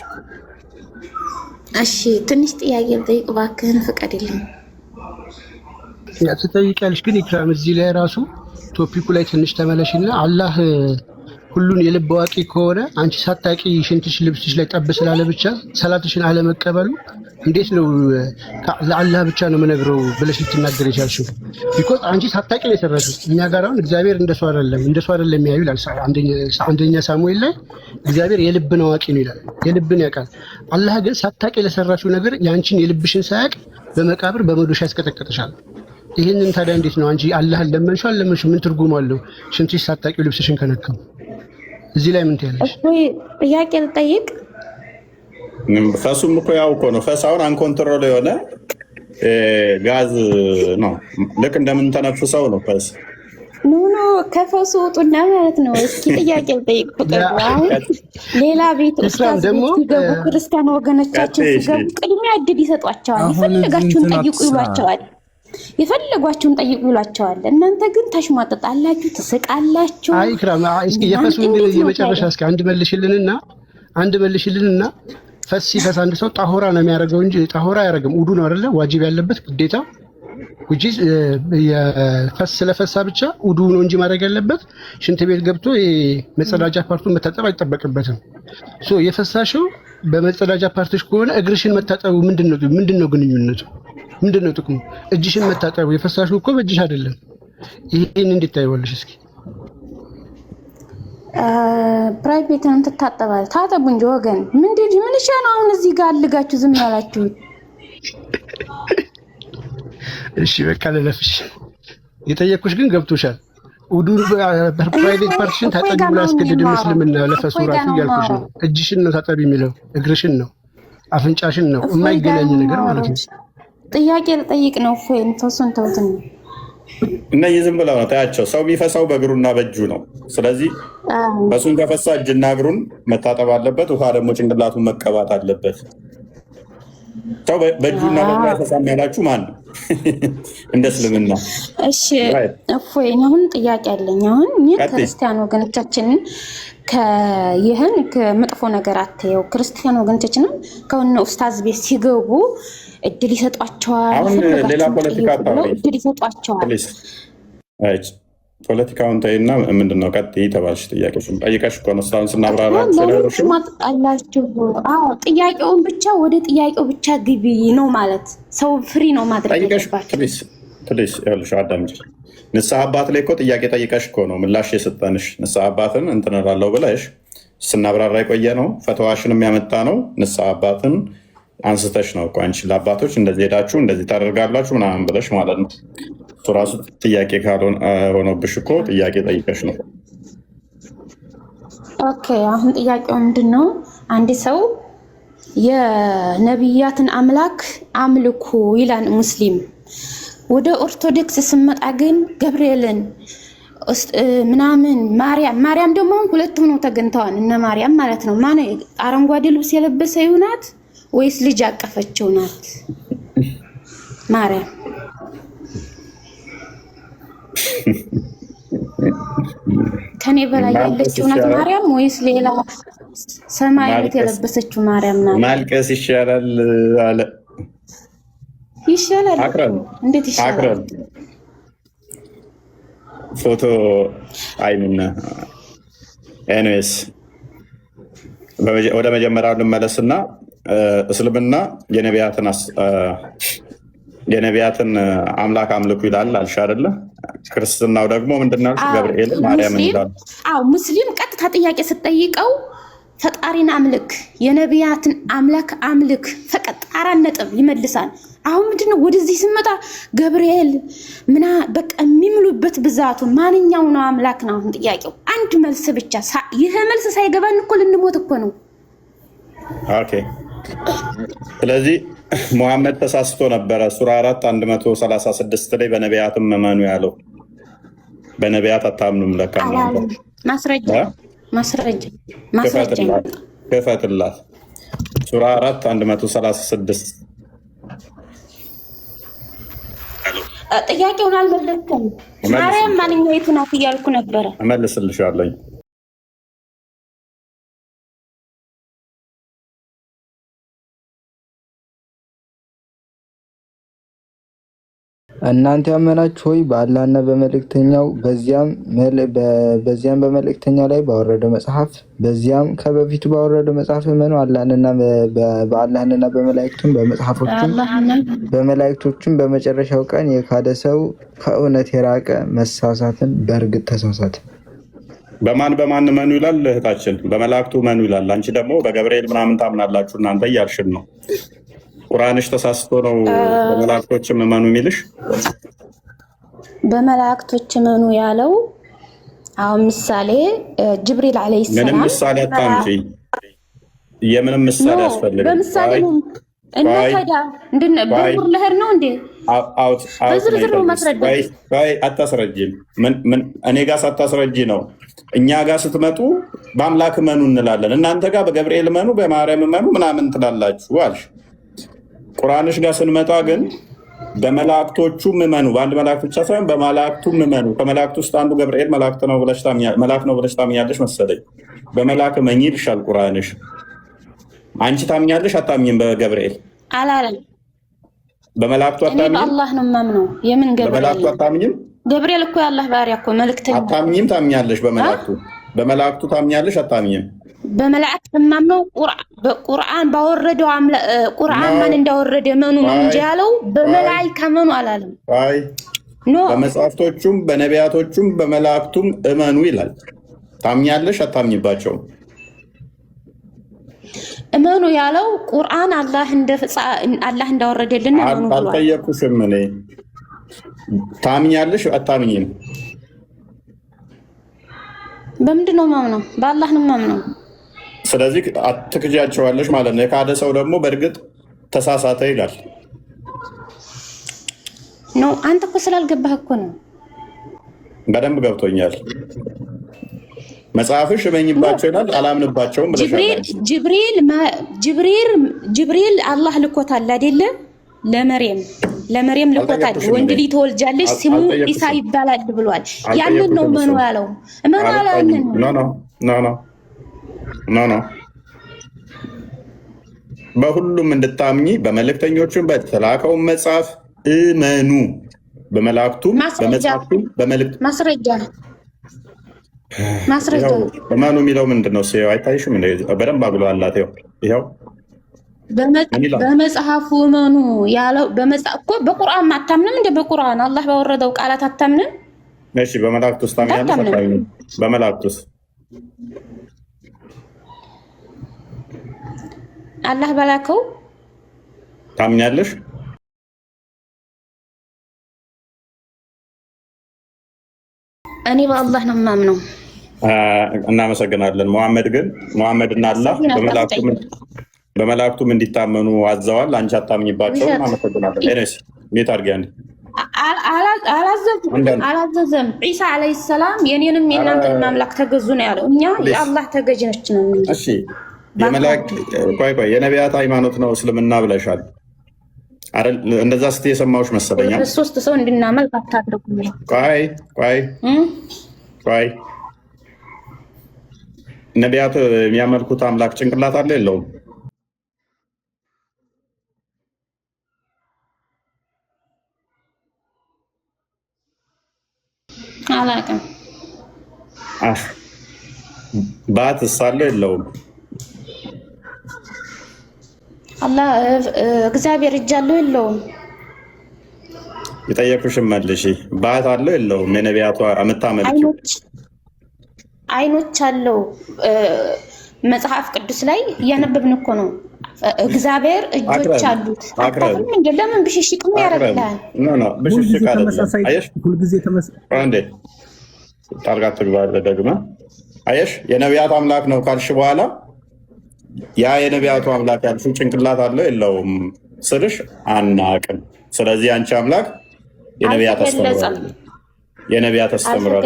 [SPEAKER 5] እሺ ትንሽ ጥያቄ ልጠይቅ እባክህን፣ ፍቀድልኝ።
[SPEAKER 4] ትጠይቂያለሽ ግን ኢክራም እዚህ ላይ ራሱ ቶፒኩ ላይ ትንሽ ተመለሽና አላህ ሁሉን የልብ አዋቂ ከሆነ አንቺ ሳታቂ ሽንትሽ ልብስሽ ላይ ጠብ ስላለ ብቻ ሰላትሽን አለመቀበሉ እንዴት ነው ለአላህ ብቻ ነው የምነግረው ብለሽ ልትናገር የቻልሽው? ቢኮዝ አንቺ ሳታቂ ነው የሰራሽው። እኛ ጋር አሁን እግዚአብሔር እንደሱ አይደለም የሚያዩ ይላል። አንደኛ ሳሙኤል ላይ እግዚአብሔር የልብን አዋቂ ነው ይላል። የልብን ያውቃል። አላህ ግን ሳታቂ ለሰራሽው ነገር ያንቺን የልብሽን ሳያቅ በመቃብር በመዶሻ ያስቀጠቀጥሻል። ይህንን ታዲያ እንዴት ነው አንቺ አላህን ለመንሽው አልለመንሽው ምን ትርጉም አለው? ሽንትሽ ሳታቂው ልብስሽን ከነካው እዚህ ላይ ምን ትያለሽ?
[SPEAKER 5] ጥያቄ ልጠይቅ።
[SPEAKER 1] ፈሱም እኮ ያው እኮ ነው። ፈስ አሁን አንኮንትሮል የሆነ ጋዝ ነው። ልክ እንደምንተነፍሰው ነው ፈስ።
[SPEAKER 5] ኖ ከፈሱ ውጡና ማለት ነው። እስኪ ጥያቄ ልጠይቅ። ፍቅር አሁን ሌላ ቤት ኡስታዝ ሲገቡ ክርስቲያን ወገኖቻችን ሲገቡ ቅድሚያ እድል ይሰጧቸዋል። የፈለጋችሁን ጠይቁ ይሏቸዋል። የፈለጓችሁን ጠይቁ ይሏቸዋል። እናንተ ግን ታሽሟጥጣላችሁ፣ ትስቃላችሁ።
[SPEAKER 4] አይ ኢክራም እስኪ የፈሱን የመጨረሻ እስኪ አንድ መልሽልንና ፈስ ሲፈስ አንድ ሰው ጣሆራ ነው የሚያደርገው እንጂ ጣሆራ አያደርግም። ውዱ ነው አይደለ ዋጅብ ያለበት ግዴታ which is የፈስ ስለፈሳ ብቻ ውዱ ነው እንጂ ማድረግ ያለበት ሽንት ቤት ገብቶ የመጸዳጃ ፓርቱን መታጠብ አይጠበቅበትም። ሶ የፈሳሽው በመጸዳጃ ፓርትሽ ከሆነ እግርሽን መታጠቡ ምንድነው ግንኙነቱ? ምንድነው ጥቅሙ? እጅሽን መታጠቡ የፈሳሽው እኮ በእጅሽ አይደለም። ይሄን እንዴት ታይዋለሽ? እስኪ
[SPEAKER 5] ፕራይቬትን ትታጠባለህ። ታጠቡ እንጂ ወገን። ምን ነው አሁን እዚህ ጋር አልጋችሁ ዝም ያላችሁ?
[SPEAKER 4] እሺ በቃ ለለፍሽ የጠየቅኩሽ ግን ገብቶሻል። ውዱን ፕራይቬት ፓርቲሽን ታጠቢ ብሎ ያስገደደ ምስልምና ለፈሱ ራሱ እያልኩሽ ነው። እጅሽን ነው ታጠቢ የሚለው እግርሽን ነው አፍንጫሽን ነው የማይገናኝ ነገር ማለት ነው።
[SPEAKER 7] ጥያቄ ልጠይቅ ነው እፎይን ተወሱን ተውትን
[SPEAKER 1] እና ዝም ብለው ነው ታያቸው። ሰው የሚፈሳው በእግሩና በእጁ ነው። ስለዚህ በሱን ከፈሳ እጅና እግሩን መታጠብ አለበት። ውሃ ደግሞ ጭንቅላቱን መቀባት አለበት። ሰው በእጁና በእግሩ አይፈሳም ያላችሁ ማን ነው? እንደ እስልምና።
[SPEAKER 7] እሺ እፎይ አሁን ጥያቄ አለኝ። አሁን ክርስቲያን ወገኖቻችንን ይህን ከመጥፎ ነገር አትየው። ክርስቲያን ወገኖቻችንን ከሆነ ኡስታዝ ቤት ሲገቡ እድል ይሰጧቸዋል።
[SPEAKER 1] አሁን ሌላ ፖለቲካ
[SPEAKER 7] እድል ይሰጧቸዋል።
[SPEAKER 1] ፖለቲካውን ተይና ምንድነው ቀጥይ ተባልሽ። ጥያቄሽን ጠይቀሽ እኮ ነው እስካሁን ስናብራራ
[SPEAKER 7] ስለማጥቃላችሁ። ጥያቄውን ብቻ ወደ ጥያቄው ብቻ ግቢ ነው ማለት ሰው ፍሪ ነው ማድረግ ያለባችሁ።
[SPEAKER 1] ፕሊስ ይኸውልሽ አዳምጪ። ንስሐ አባት ላይ እኮ ጥያቄ ጠይቀሽ እኮ ነው ምላሽ የሰጠንሽ። ንስሐ አባትን እንትን እላለሁ ብለሽ ስናብራራ የቆየ ነው። ፈተዋሽንም ያመጣ ነው ንስሐ አባትን አንስተሽ ነው እኮ አንቺ ለአባቶች እንደዚህ ሄዳችሁ እንደዚህ ታደርጋላችሁ ምናምን ብለሽ ማለት ነው። እሱ ራሱ ጥያቄ ካልሆነብሽ እኮ ጥያቄ ጠይቀሽ ነው።
[SPEAKER 7] ኦኬ አሁን ጥያቄው ምንድን ነው? አንድ ሰው የነቢያትን አምላክ አምልኩ ይላል ሙስሊም። ወደ ኦርቶዶክስ ስመጣ ግን ገብርኤልን ምናምን ማርያም ደግሞ ሁለቱም ነው ተገንተዋል። እነ ማርያም ማለት ነው። ማን አረንጓዴ ልብስ የለበሰ ይሁናት ወይስ ልጅ አቀፈችው ናት? ማርያም ከኔ በላይ ያለችው ናት ማርያም ወይስ ሌላ ሰማያዊት የለበሰችው ማርያም ናት?
[SPEAKER 1] ማልቀስ ይሻላል አለ።
[SPEAKER 7] ይሻላል? እንዴት ይሻላል?
[SPEAKER 1] ፎቶ አይንና ኤንዌስ ወደ መጀመሪያው ልመለስና እስልምና የነቢያትን አምላክ አምልኩ ይላል አልሽ አይደለ? ክርስትናው ደግሞ ምንድነው? ገብርኤል ማርያምን ይላል።
[SPEAKER 7] አዎ ሙስሊም ቀጥታ ጥያቄ ስትጠይቀው ፈጣሪን አምልክ፣ የነቢያትን አምላክ አምልክ ፈቀጥ አራት ነጥብ ይመልሳል። አሁን ምንድነው ወደዚህ ስመጣ ገብርኤል በቃ የሚምሉበት ብዛቱ ማንኛው ነው አምላክ ነው? አሁን ጥያቄው አንድ መልስ ብቻ። ይሄ መልስ ሳይገባን እኮ ልንሞት እኮ ነው።
[SPEAKER 1] ኦኬ ስለዚህ ሙሐመድ ተሳስቶ ነበረ። ሱራ 4 136 ላይ በነቢያትም እመኑ ያለው በነቢያት አታምኑም ለካ ነው።
[SPEAKER 7] ማስረጃ
[SPEAKER 1] ክፈትላት። ሱራ 4 136
[SPEAKER 7] ጥያቄውን አልመለስኩም። ማርያም ማንኛይቱ ናት እያልኩ ነበረ።
[SPEAKER 1] እመልስልሻለሁ።
[SPEAKER 6] እናንተ ያመናችሁ ሆይ በአላህና በመልእክተኛው በዚያም በመልእክተኛው ላይ ባወረደው መጽሐፍ በዚያም ከበፊቱ ባወረደው መጽሐፍ እመኑ። በአላህና በመላእክቶችም በመጨረሻው ቀን የካደ ሰው ከእውነት የራቀ መሳሳትን በእርግጥ ተሳሳተ።
[SPEAKER 1] በማን እመኑ ይላል እህታችን? በመላእክቱ እመኑ ይላል። አንቺ ደግሞ በገብርኤል ምናምን ታምናላችሁ እናንተ እያልሽን ነው። ቁርአንሽ ተሳስቶ ነው በመላእክቶችም እመኑ የሚልሽ?
[SPEAKER 7] በመላእክቶች እመኑ ያለው አሁን ምሳሌ ጅብሪል አለይሂ ሰላም።
[SPEAKER 1] ምንም ምሳሌ አታምጪ። የምንም ምሳሌ ያስፈልጋል?
[SPEAKER 7] በምሳሌ እና ታዲያ በሙር ለህር ነው እንዴ? በዝርዝር ነው ማስረጃ።
[SPEAKER 1] አታስረጂም። እኔ ጋር ሳታስረጂ ነው እኛ ጋር ስትመጡ በአምላክ እመኑ እንላለን። እናንተ ጋር በገብርኤል እመኑ፣ በማርያም እመኑ ምናምን ትላላችሁ አልሽ። ቁርአንሽ ጋር ስንመጣ ግን በመላእክቶቹም እመኑ፣ በአንድ መላእክት ብቻ ሳይሆን በመላእክቱም እመኑ። ከመላእክት ውስጥ አንዱ ገብርኤል መልአክ ነው ብለሽ ታምኛለሽ መሰለኝ። በመልአክ እመኚ ይልሻል ቁርአንሽ። አንቺ ታምኛለሽ አታምኝም? በገብርኤል
[SPEAKER 7] አላለም።
[SPEAKER 1] በመላእክቱ አታምኝም?
[SPEAKER 7] አላህ ነው የማምነው። የምን ገብርኤል?
[SPEAKER 1] በመላእክቱ አታምኝም?
[SPEAKER 7] ገብርኤል እኮ የአላህ ባሪያ እኮ መልእክተኛ።
[SPEAKER 1] አታምኝም? ታምኛለሽ? በመላእክቱ ታምኛለሽ አታምኝም?
[SPEAKER 7] በመላእክት የማምነው በቁርአን ባወረደው ቁርአን ማን እንዳወረደ መኑ ነው እንጂ ያለው በመላእክት መኑ አላለም።
[SPEAKER 1] አይ በመጽሐፍቶቹም በነቢያቶቹም በመላእክቱም እመኑ ይላል። ታምኛለሽ አታምኝባቸውም?
[SPEAKER 7] እመኑ ያለው ቁርአን አላህ እንዳወረደልን እመኑ ብሏል።
[SPEAKER 1] አልጠየኩሽም እኔ። ታምኛለሽ አታምኝም?
[SPEAKER 7] በምንድን ነው ማምነው? በአላህ ነው ማምነው።
[SPEAKER 1] ስለዚህ አትክጃቸዋለሽ ማለት ነው። የካደ ሰው ደግሞ በእርግጥ ተሳሳተ ይላል።
[SPEAKER 7] ኖ አንተ እኮ ስላልገባህ እኮ ነው።
[SPEAKER 1] በደንብ ገብቶኛል። መጽሐፍሽ እመኝባቸው ይላል፣ አላምንባቸውም ብለሻል።
[SPEAKER 7] ጅብሪል አላህ ልኮታል አይደለ? ለመርየም ልኮታል። ወንድ ልጅ ትወልጃለሽ ስሙ ኢሳ ይባላል ብሏል። ያንን ነው መኑ ያለው። መኑ ያለው
[SPEAKER 1] ኖ በሁሉም እንድታምኚ በመልእክተኞቹም በተላከውን መጽሐፍ እመኑ። በመላእክቱም በመጽሐፍቱም በመልእክት
[SPEAKER 7] ማስረጃ
[SPEAKER 1] እመኑ የሚለው ምንድን ነው? አይታይሽም? በደንብ አግሎ አላት። ይኸው
[SPEAKER 7] በመጽሐፉ እመኑ ያለው እኮ በቁርአን አታምንም? እንደ በቁርአን አላህ ባወረደው ቃላት አታምንም?
[SPEAKER 1] እሺ በመላእክት ውስጥ ታምኛለሽ? በመላእክት ውስጥ
[SPEAKER 7] አላህ በላከው
[SPEAKER 1] ታምኛለሽ?
[SPEAKER 7] እኔ በአላህ ነው የማምነው።
[SPEAKER 1] እናመሰግናለን። ሙሐመድና አላህ በመላእክቱም እንዲታመኑ አዘዋል። አንቺ አታምኝባቸው። እናመሰግናለን። ኤነስ ሜት አድርጊ አንዴ።
[SPEAKER 7] አላዘዘም። ዒሳ ዓለይሂ ሰላም የኔንም የእናንተን አምላክ ተገዙ ነው ያለው። እኛ የአላህ ተገዥነች ነው።
[SPEAKER 1] እሺ ቆይ የነቢያት ሃይማኖት ነው እስልምና ብለሻል። እንደዛ ስትይ የሰማሁሽ መሰለኝ።
[SPEAKER 7] ሶስት ሰው እንድናመልክ አታድርጉ።
[SPEAKER 1] ቆይ ነቢያት የሚያመልኩት አምላክ ጭንቅላት አለ የለውም?
[SPEAKER 7] አላውቅም።
[SPEAKER 1] ባትስ አለ የለውም?
[SPEAKER 7] አላህ እግዚአብሔር እጅ አለው የለውም?
[SPEAKER 1] የጠየኩሽን መልሺ። ባት አለው የለውም? የነቢያቷ የምታመልኪው
[SPEAKER 7] አይኖች አለው። መጽሐፍ ቅዱስ ላይ እያነበብን እኮ ነው። እግዚአብሔር እጆች አሉት። ለምን ብሽሽቅ ምን ያደርግልሃል?
[SPEAKER 1] ብሽሽቅ ጣልቃ ትግባ ደግመ አየሽ። የነቢያት አምላክ ነው ካልሽ በኋላ ያ የነቢያቱ አምላክ ያልሽው ጭንቅላት አለው የለውም ስልሽ አናቅም። ስለዚህ አንቺ አምላክ የነቢያት አስተምሯል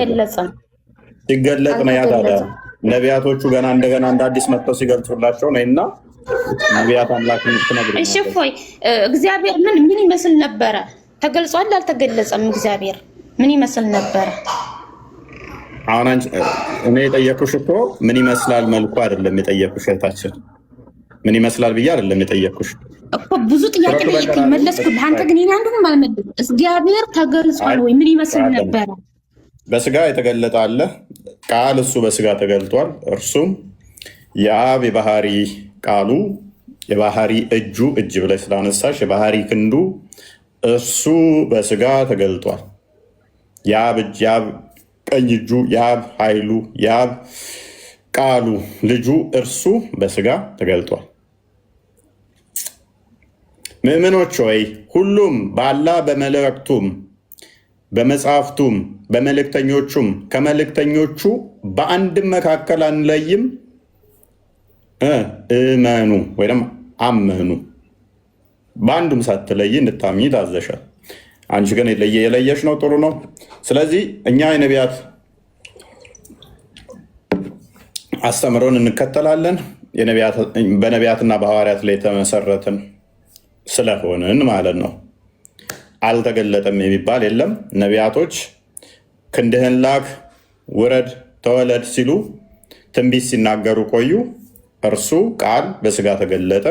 [SPEAKER 1] ሲገለጥ ነው። ያ ታዲያ ነቢያቶቹ ገና እንደገና እንደ አዲስ መጥተው ሲገልጹላቸው ነው እና ነቢያት አምላክ ትነግር።
[SPEAKER 7] እሺ እፎይ እግዚአብሔር ምን ይመስል ነበረ? ተገልጿል አልተገለጸም? እግዚአብሔር ምን ይመስል ነበረ?
[SPEAKER 1] አሁን እኔ የጠየኩሽ እኮ ምን ይመስላል መልኩ አይደለም የጠየኩሽ። እህታችን ምን ይመስላል ብዬ አይደለም የጠየኩሽ
[SPEAKER 7] እኮ። ብዙ ጥያቄ ጠየቀኝ መለስኩልህ። አንተ ግን ይሄን አንዱንም አልመለስም። እግዚአብሔር ተገልጿል ወይ? ምን ይመስል ነበረ?
[SPEAKER 1] በስጋ የተገለጠ አለ ቃል፣ እሱ በስጋ ተገልጧል። እርሱም የአብ የባህሪ ቃሉ የባህሪ እጅ ብለሽ ስላነሳሽ የባህሪ ክንዱ እሱ በስጋ ተገልጧል። የአብ እጅ፣ የአብ ቀኝ እጁ፣ የአብ ኃይሉ፣ የአብ ቃሉ ልጁ እርሱ በስጋ ተገልጧል። ምእመኖች ሆይ ሁሉም በአላህ በመላእክቱም በመጽሐፍቱም በመልእክተኞቹም ከመልእክተኞቹ በአንድም መካከል አንለይም እመኑ ወይም አመኑ። በአንዱም ሳትለይ እንድታምኚ ታዘሻል። አንቺ ግን የለየሽ ነው። ጥሩ ነው። ስለዚህ እኛ የነቢያት አስተምሮን እንከተላለን። በነቢያትና በሐዋርያት ላይ የተመሰረትን ስለሆንን ማለት ነው። አልተገለጠም የሚባል የለም። ነቢያቶች ክንድህን ላክ፣ ውረድ፣ ተወለድ ሲሉ ትንቢት ሲናገሩ ቆዩ። እርሱ ቃል በስጋ ተገለጠ።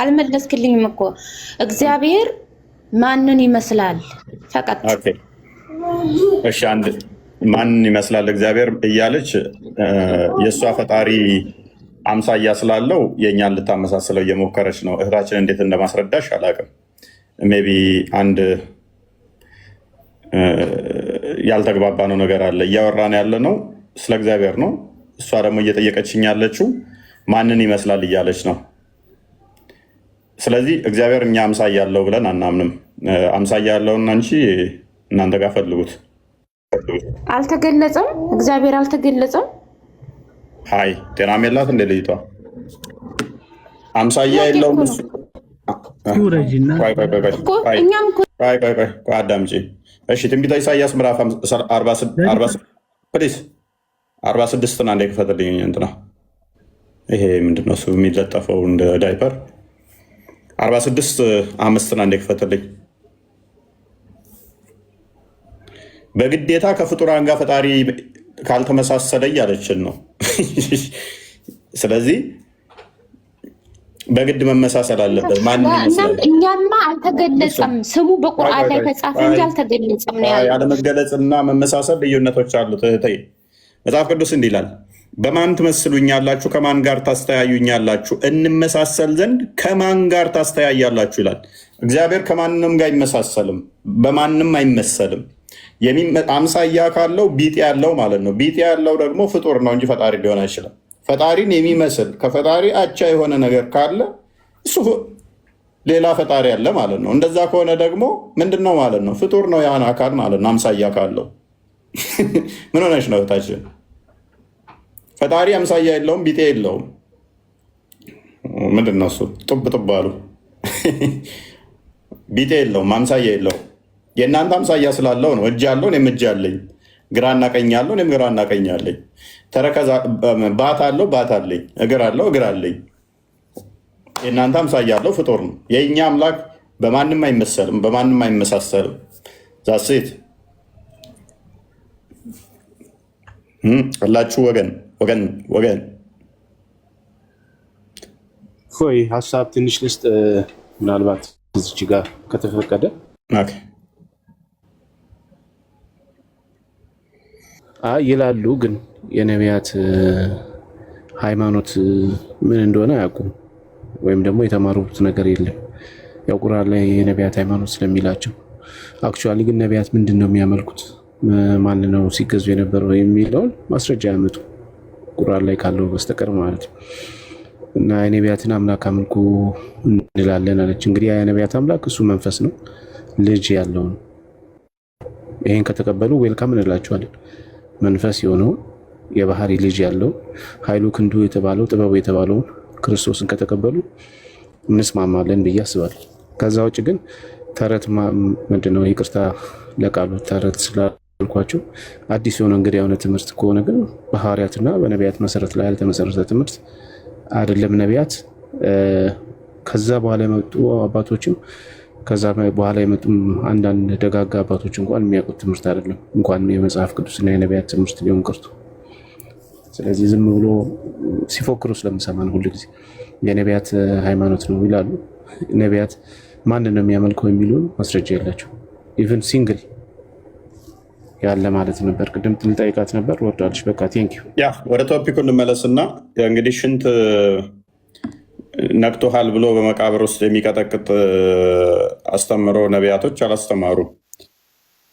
[SPEAKER 7] አልመለስክልኝም እኮ እግዚአብሔር ማንን ይመስላል? ፈቀጥ
[SPEAKER 1] እሺ፣ አንድ ማንን ይመስላል እግዚአብሔር እያለች የእሷ ፈጣሪ አምሳያ ስላለው የእኛን ልታመሳስለው እየሞከረች ነው። እህታችን እንዴት እንደማስረዳሽ አላውቅም። ሜይ ቢ አንድ ያልተግባባ ነው ነገር አለ። እያወራን ያለ ነው ስለ እግዚአብሔር ነው። እሷ ደግሞ እየጠየቀችኝ ያለችው ማንን ይመስላል እያለች ነው። ስለዚህ እግዚአብሔር እኛ አምሳያ ያለው ብለን አናምንም። አምሳያ ያለውን አንቺ እናንተ ጋር ፈልጉት።
[SPEAKER 7] አልተገለጸም፣ እግዚአብሔር አልተገለጸም።
[SPEAKER 1] ሀይ ጤናም የላት እንደ ልጅቷ አምሳያ የለውም እሱ። ቆይ አዳምጪ እሺ። ትንቢተ ኢሳያስ ምዕራፍ 46 አንዴ ክፈትልኝ። እንትና ይሄ ምንድነው እሱ የሚለጠፈው እንደ ዳይፐር 46:5 አንዴ ክፈትልኝ። በግዴታ ከፍጡራን ጋር ፈጣሪ ካልተመሳሰለ እያለችን ነው። ስለዚህ በግድ መመሳሰል አለበት።
[SPEAKER 7] እኛማ አልተገለጸም፣ ስሙ በቁርአን ላይ ተጻፈ እንጂ አልተገለጸም ነው ያለው።
[SPEAKER 1] ያለመገለጽና መመሳሰል ልዩነቶች አሉት። መጽሐፍ ቅዱስ እንዲህ ይላል፣ በማን ትመስሉኛላችሁ? ከማን ጋር ታስተያዩኛላችሁ? እንመሳሰል ዘንድ ከማን ጋር ታስተያያላችሁ ይላል። እግዚአብሔር ከማንም ጋር አይመሳሰልም፣ በማንም አይመሰልም። አምሳያ ካለው ቢጤ ያለው ማለት ነው። ቢጤ ያለው ደግሞ ፍጡር ነው እንጂ ፈጣሪ ሊሆን አይችልም። ፈጣሪን የሚመስል ከፈጣሪ አቻ የሆነ ነገር ካለ እሱ ሌላ ፈጣሪ ያለ ማለት ነው። እንደዛ ከሆነ ደግሞ ምንድን ነው ማለት ነው? ፍጡር ነው ያን አካል ማለት ነው። አምሳያ ካለው ምን ሆነች ነው እህታችን? ፈጣሪ አምሳያ የለውም፣ ቢጤ የለውም። ምንድን ነው እሱ? ጡብ አሉ። ቢጤ የለውም፣ አምሳያ የለውም። የእናንተ አምሳያ ስላለው ነው። እጅ ያለው እኔም እጅ አለኝ፣ ግራና ቀኝ ያለው እኔም ግራና ቀኝ አለኝ። ባት አለው ባት አለኝ፣ እግር አለው እግር አለኝ። የእናንተ አምሳያ ያለው ፍጡር ነው። የእኛ አምላክ በማንም አይመሰልም፣ በማንም አይመሳሰልም። ዛሴት ሁላችሁ ወገን
[SPEAKER 8] ሆይ ሀሳብ ትንሽ ልስጥ፣ ምናልባት እዚች ጋር ከተፈቀደ። ይላሉ ግን የነቢያት ሃይማኖት ምን እንደሆነ አያውቁም፣ ወይም ደግሞ የተማሩት ነገር የለም። ያው ቁርአን ላይ የነቢያት ሃይማኖት ስለሚላቸው አክቹዋሊ ግን ነቢያት ምንድን ነው የሚያመልኩት፣ ማን ነው ሲገዙ የነበረው የሚለውን ማስረጃ ያመጡ ቁርአን ላይ ካለው በስተቀር ማለት ነው። እና የነቢያትን አምላክ አምልኩ እንላለን አለች። እንግዲህ የነቢያት አምላክ እሱ መንፈስ ነው፣ ልጅ ያለው ነው። ይሄን ከተቀበሉ ዌልካም እንላቸዋለን። መንፈስ የሆነው የባህሪ ልጅ ያለው ኃይሉ ክንዱ የተባለው ጥበቡ የተባለውን ክርስቶስን ከተቀበሉ እንስማማለን ብዬ አስባለሁ። ከዛ ውጭ ግን ተረት ምንድነው? ይቅርታ ለቃሉ ተረት ስላልኳቸው አዲስ የሆነ እንግዲህ የሆነ ትምህርት ከሆነ ግን በሐዋርያትና በነቢያት መሰረት ላይ ያልተመሰረተ ትምህርት አይደለም። ነቢያት ከዛ በኋላ የመጡ አባቶችም ከዛ በኋላ የመጡ አንዳንድ ደጋጋ አባቶች እንኳን የሚያውቁት ትምህርት አይደለም፣ እንኳን የመጽሐፍ ቅዱስና የነቢያት ትምህርት ሊሆን ቀርቶ። ስለዚህ ዝም ብሎ ሲፎክሩ ስለምሰማን ሁሉ ጊዜ የነቢያት ሃይማኖት ነው ይላሉ። ነቢያት ማንን ነው የሚያመልከው የሚሉን ማስረጃ የላቸው። ኢቨን ሲንግል ያለ ማለት ነበር። ቅድም ልጠይቃት ነበር ወርዳለች። በቃ ቴንኪው።
[SPEAKER 1] ያ ወደ ቶፒኩ እንመለስና እንግዲህ ሽንት ነቅቶሃል ብሎ በመቃብር ውስጥ የሚቀጠቅጥ አስተምሮ ነቢያቶች አላስተማሩ።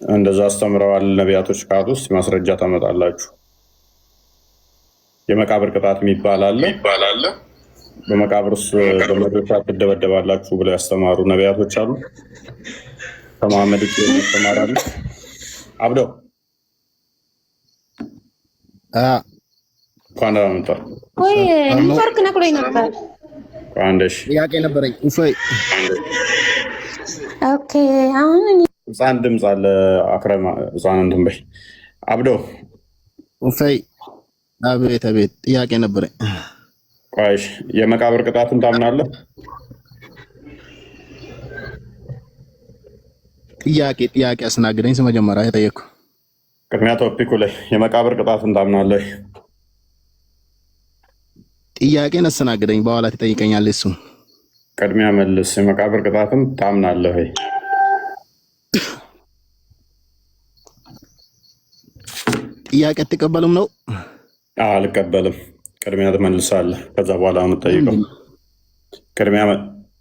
[SPEAKER 1] እንደዛ አስተምረዋል ነቢያቶች ካሉ ውስጥ ማስረጃ ታመጣላችሁ። የመቃብር ቅጣት የሚባል አለ። በመቃብር ውስጥ በመዶሻ ትደበደባላችሁ ብለው ያስተማሩ ነቢያቶች አሉ። ከመሐመድ ያስተማራሉ። አብደው እንኳን ደህና መጣህ።
[SPEAKER 7] ወይ ኔትወርክ ነቅሎኝ ነበር።
[SPEAKER 1] አንደሽ
[SPEAKER 9] ጥያቄ ነበረኝ። እፎይ
[SPEAKER 7] ኦኬ። አሁን
[SPEAKER 1] ህፃን ድምፅ አለ። አክረማ ህፃን እንትን በይ። አብደው
[SPEAKER 9] እፎይ። አቤት አቤት። ጥያቄ ነበረኝ።
[SPEAKER 1] ቆይሽ የመቃብር ቅጣትን ታምናለህ?
[SPEAKER 9] ጥያቄ አስናግደኝ። መጀመሪያ የጠየቅኩ
[SPEAKER 1] ቅድሚያ ቶፒኩ ላይ የመቃብር ቅጣትን ታምናለህ?
[SPEAKER 9] ጥያቄን አስተናግደኝ፣ በኋላ ትጠይቀኛለህ። እሱ
[SPEAKER 1] ቅድሚያ መልስ። የመቃብር ቅጣትን ታምናለህ?
[SPEAKER 9] ጥያቄ አትቀበልም ነው?
[SPEAKER 1] አልቀበልም። ቅድሚያ ትመልሳለህ፣ ከዛ በኋላ ነው የምትጠይቀው። ቅድሚያ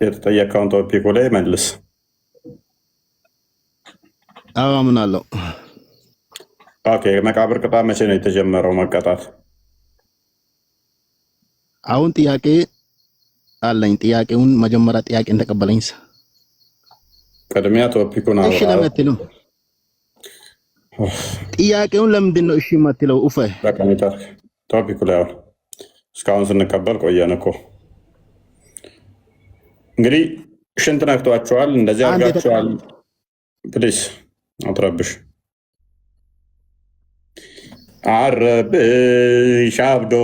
[SPEAKER 1] የተጠየቀውን ቶፒኩ ላይ መልስ።
[SPEAKER 9] አዎ አምናለሁ።
[SPEAKER 1] ኦኬ። የመቃብር ቅጣት መቼ ነው የተጀመረው መቀጣት?
[SPEAKER 9] አሁን ጥያቄ አለኝ። ጥያቄውን መጀመሪያ ጥያቄ እንደቀበለኝ
[SPEAKER 1] ቅድሚያ ቶፒኩን
[SPEAKER 9] እሺ ለምትልም ጥያቄውን ለምንድን ነው እሺ የማትለው? ኡፈ
[SPEAKER 1] በቃ ኔትወርክ ቶፒኩ ላይ አሁን እስካሁን ስንቀበል ቆየን እኮ። እንግዲህ ሽንት ነክቷቸዋል፣ እንደዚህ አድርጋቸዋል። ፕሊስ አትረብሽ። አረብሽ አብዶ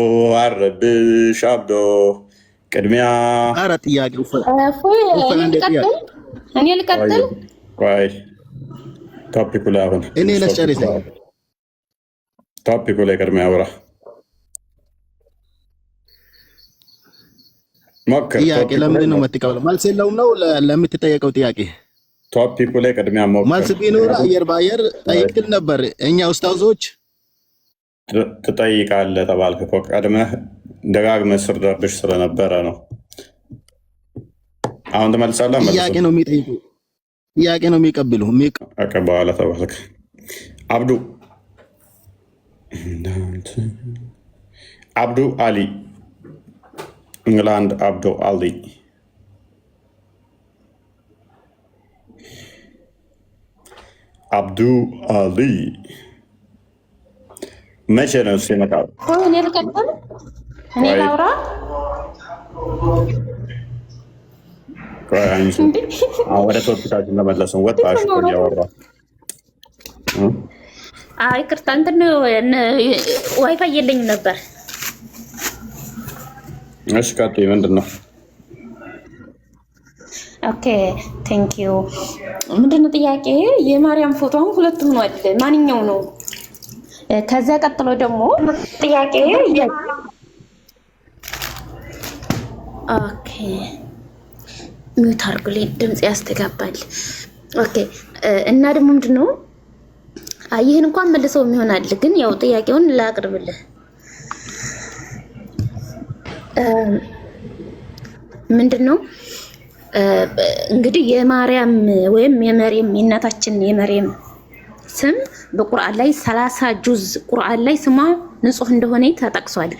[SPEAKER 1] አረብሽ አብዶ ቅድሚያ
[SPEAKER 9] ኧረ ጥያቄ ኡፈ
[SPEAKER 7] እኔ ልቀጥል።
[SPEAKER 1] ቆይ ቶፒኩ ላይ አሁን
[SPEAKER 9] እኔ ለጨርሰኝ።
[SPEAKER 1] ቶፒኩ ላይ ቅድሚያ አውራ ሞክር።
[SPEAKER 9] ጥያቄ ለምንድን ነው የምትቀበለው? መልስ የለውም ነው ለምትጠየቀው ጥያቄ?
[SPEAKER 1] ቶፒኩ ላይ ቅድሚያ ሞክር።
[SPEAKER 9] መልስ ቢኖር አየር በአየር ጠይቅል ነበር። እኛ ኡስታዞች
[SPEAKER 1] ትጠይቃለህ ተባልክ እኮ ቀድመህ ደጋግመህ ስር ደርብሽ ስለነበረ ነው። አሁን ትመልሳለህ።
[SPEAKER 9] ጥያቄ ነው የሚጠይቁ፣ ጥያቄ ነው የሚቀብሉ።
[SPEAKER 1] በኋላ ተባልክ። አብዱ አሊ እንግላንድ አብዱ አሊ አብዱ አሊ መቼ ነው እሱ የመጣው?
[SPEAKER 7] እኔ ልቀጥል፣ እኔ ላውራ።
[SPEAKER 1] ወደ ቶፒካችን ተመለስን። ወጣሽ እያወራ
[SPEAKER 5] ይቅርታ፣ እንትን ዋይፋይ የለኝም ነበር።
[SPEAKER 1] እሺ ቀጥይ፣ ምንድን ነው?
[SPEAKER 7] ኦኬ ቴንክ ዩ። ምንድን ነው ጥያቄ? የማርያም ፎቶ አሁን ሁለት ሆኗል። ማንኛው ነው? ከዛ ቀጥሎ ደግሞ ጥያቄ ኦኬ ሚውት አድርጉልኝ፣ ድምጽ ያስተጋባል። ኦኬ እና ደግሞ ምንድነው ይህን እንኳን መልሰው ይሆናል፣ ግን ያው ጥያቄውን ላቅርብልህ። ምንድነው እንግዲህ የማርያም ወይም የመርየም የእናታችን የመርየም ስም በቁርአን ላይ 30 ጁዝ ቁርአን ላይ ስሟ ንጹህ እንደሆነ ተጠቅሷል።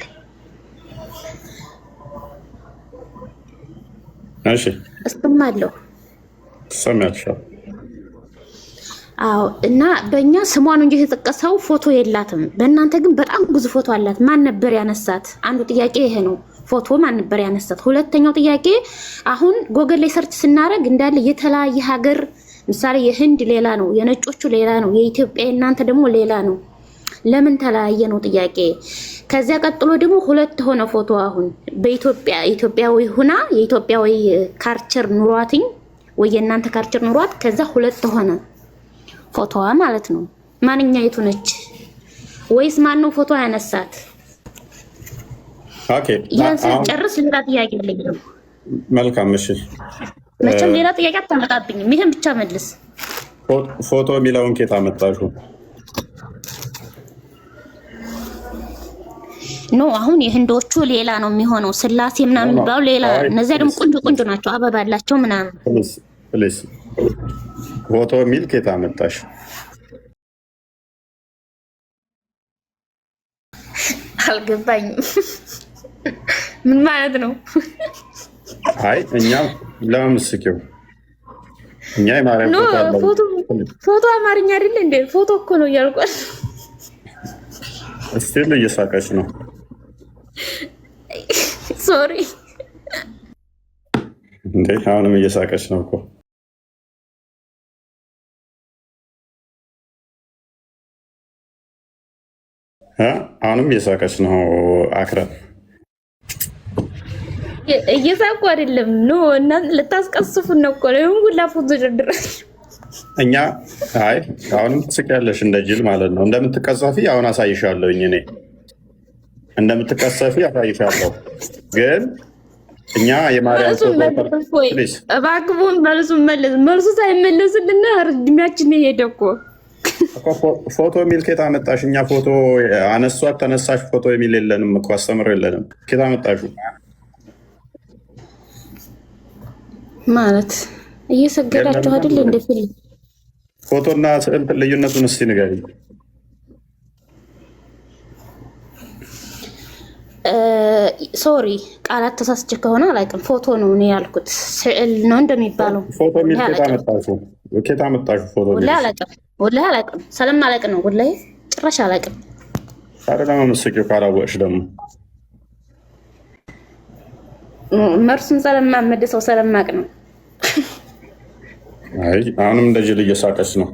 [SPEAKER 1] እሺ
[SPEAKER 7] እሱም አለው
[SPEAKER 1] ሰማያቸው።
[SPEAKER 5] አዎ እና በእኛ ስሟ ነው እንጂ የተጠቀሰው ፎቶ የላትም። በእናንተ ግን በጣም ብዙ ፎቶ አላት። ማን ነበር ያነሳት? አንዱ ጥያቄ ይሄ ነው። ፎቶ ማን ነበር ያነሳት? ሁለተኛው ጥያቄ አሁን ጎግል ላይ ሰርች ስናደርግ እንዳለ የተለያየ ሀገር ምሳሌ የህንድ ሌላ ነው፣ የነጮቹ ሌላ ነው፣ የኢትዮጵያ እናንተ ደግሞ ሌላ ነው። ለምን ተለያየ ነው ጥያቄ። ከዚያ ቀጥሎ ደግሞ ሁለት ሆነ ፎቶ። አሁን ኢትዮጵያዊ ሁና የኢትዮጵያዊ ካርቸር ኑሯትኝ ወይ የእናንተ ካርቸር ኑሯት፣ ከዛ ሁለት ሆነ ፎቶዋ ማለት ነው። ማንኛይቱ ነች? ወይስ ማን ነው ፎቶ ያነሳት?
[SPEAKER 1] ኦኬ
[SPEAKER 5] ያን ስንጨርስ ሌላ ጥያቄ አለኝ።
[SPEAKER 1] መልካም እሺ።
[SPEAKER 5] መቼም ሌላ ጥያቄ አታመጣብኝም። ይሄን ብቻ መልስ።
[SPEAKER 1] ፎቶ የሚለውን ኬት አመጣሽው?
[SPEAKER 5] ኖ አሁን የህንዶቹ ሌላ ነው የሚሆነው፣ ስላሴ ምናምን የሚባለው ሌላ። እነዚያ ደግሞ ቆንጆ ቆንጆ ናቸው፣ አበባ አላቸው ምናምን።
[SPEAKER 1] ፕሊዝ ፎቶ የሚል ኬት አመጣሽ?
[SPEAKER 5] አልገባኝም። ምን ማለት ነው?
[SPEAKER 1] አይ እኛ ለምስኪው እኛ የማርያም
[SPEAKER 5] ፎቶ አማርኛ አይደል እንዴ? ፎቶ እኮ ነው እያልኳል።
[SPEAKER 1] እስቲል እየሳቀች ነው።
[SPEAKER 5] ሶሪ
[SPEAKER 1] እንዴ አሁንም እየሳቀች ነው እኮ። አሁንም እየሳቀች ነው። አክረም
[SPEAKER 5] እየሳቁ አይደለም ነው እና ልታስቀስፉን ነው እኮ ነው ሁላ ፎቶ ድርድር።
[SPEAKER 1] እኛ አይ አሁንም ትስቂያለሽ እንደ ጅል ማለት ነው። እንደምትቀሰፊ አሁን አሳይሻለሁ። እኔ እንደምትቀሰፊ አሳይሻለሁ። ግን እኛ የማርያም
[SPEAKER 5] እባክህ መልሱ ሳይመለስልና እድሜያችን ሄደ እኮ።
[SPEAKER 1] ፎቶ የሚል ኬታ መጣሽ? እኛ ፎቶ አነሷት ተነሳሽ ፎቶ የሚል የለንም እኮ አስተምሮ የለንም። ኬታ መጣሹ
[SPEAKER 5] ማለት እየሰገዳችሁ አይደል እንደ ፊልም።
[SPEAKER 1] ፎቶና ስዕል ልዩነቱን እስቲ ንገሪኝ።
[SPEAKER 5] ሶሪ ቃላት ተሳስቼ ከሆነ አላውቅም። ፎቶ ነው እኔ ያልኩት፣ ስዕል ነው እንደሚባለው።
[SPEAKER 1] ፎቶ የሚል ኬታ መጣሹ ፎቶ
[SPEAKER 5] ላይ አላውቅም። ወላሂ አላውቅም። ስለማላውቅ ነው ወላሂ ጭራሽ አላውቅም።
[SPEAKER 1] ታዲያ መስኪው ካላወቅሽ ደግሞ
[SPEAKER 5] መርሱን ስለማመደሰው ስለማቅ ነው።
[SPEAKER 1] አይ አሁንም እንደዚህ እየሳቀች ነው።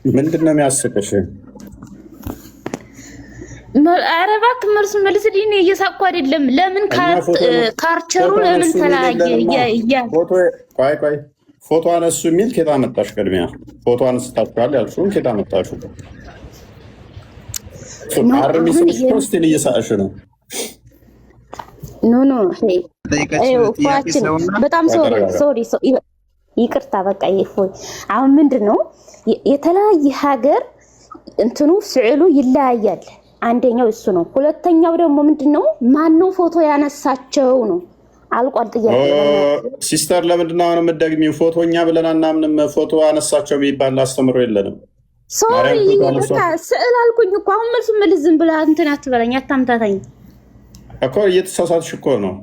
[SPEAKER 1] ምንድን ነው የሚያስቅሽ?
[SPEAKER 5] ኧረ እባክህ መርሱ መልስልኝ። እኔ እየሳቅኩ አይደለም። ለምን ካርቸሩ ለምን ተለያየ?
[SPEAKER 1] ቆይ ፎቶ አነሱ የሚል ኬታ መጣሽ? ቅድሚያ ፎቶ አንስታችኋል ያልሽውን ኬታ መጣችሁ? ስቲል እየሳቅሽ ነው።
[SPEAKER 5] ኖ በጣም ሶሪ ይቅርታ። በቃ ይፎይ አሁን ምንድን ነው የተለያየ ሀገር እንትኑ ስዕሉ ይለያያል። አንደኛው እሱ ነው። ሁለተኛው ደግሞ ምንድነው ማነው ፎቶ ያነሳቸው ነው። አልቋል ጥያቄ።
[SPEAKER 1] ሲስተር ለምንድን ነው አሁን የምትደግሚው? ፎቶ እኛ ብለን አናምንም። ፎቶ አነሳቸው የሚባል አስተምሮ የለንም።
[SPEAKER 5] ሶሪ ስዕል አልኩኝ እኮ። አሁን መልስ መልስ ዝም ብለህ እንትን አትበለኝ፣ አታምታታኝ
[SPEAKER 1] እኮ እየተሳሳትሽ እኮ ነው።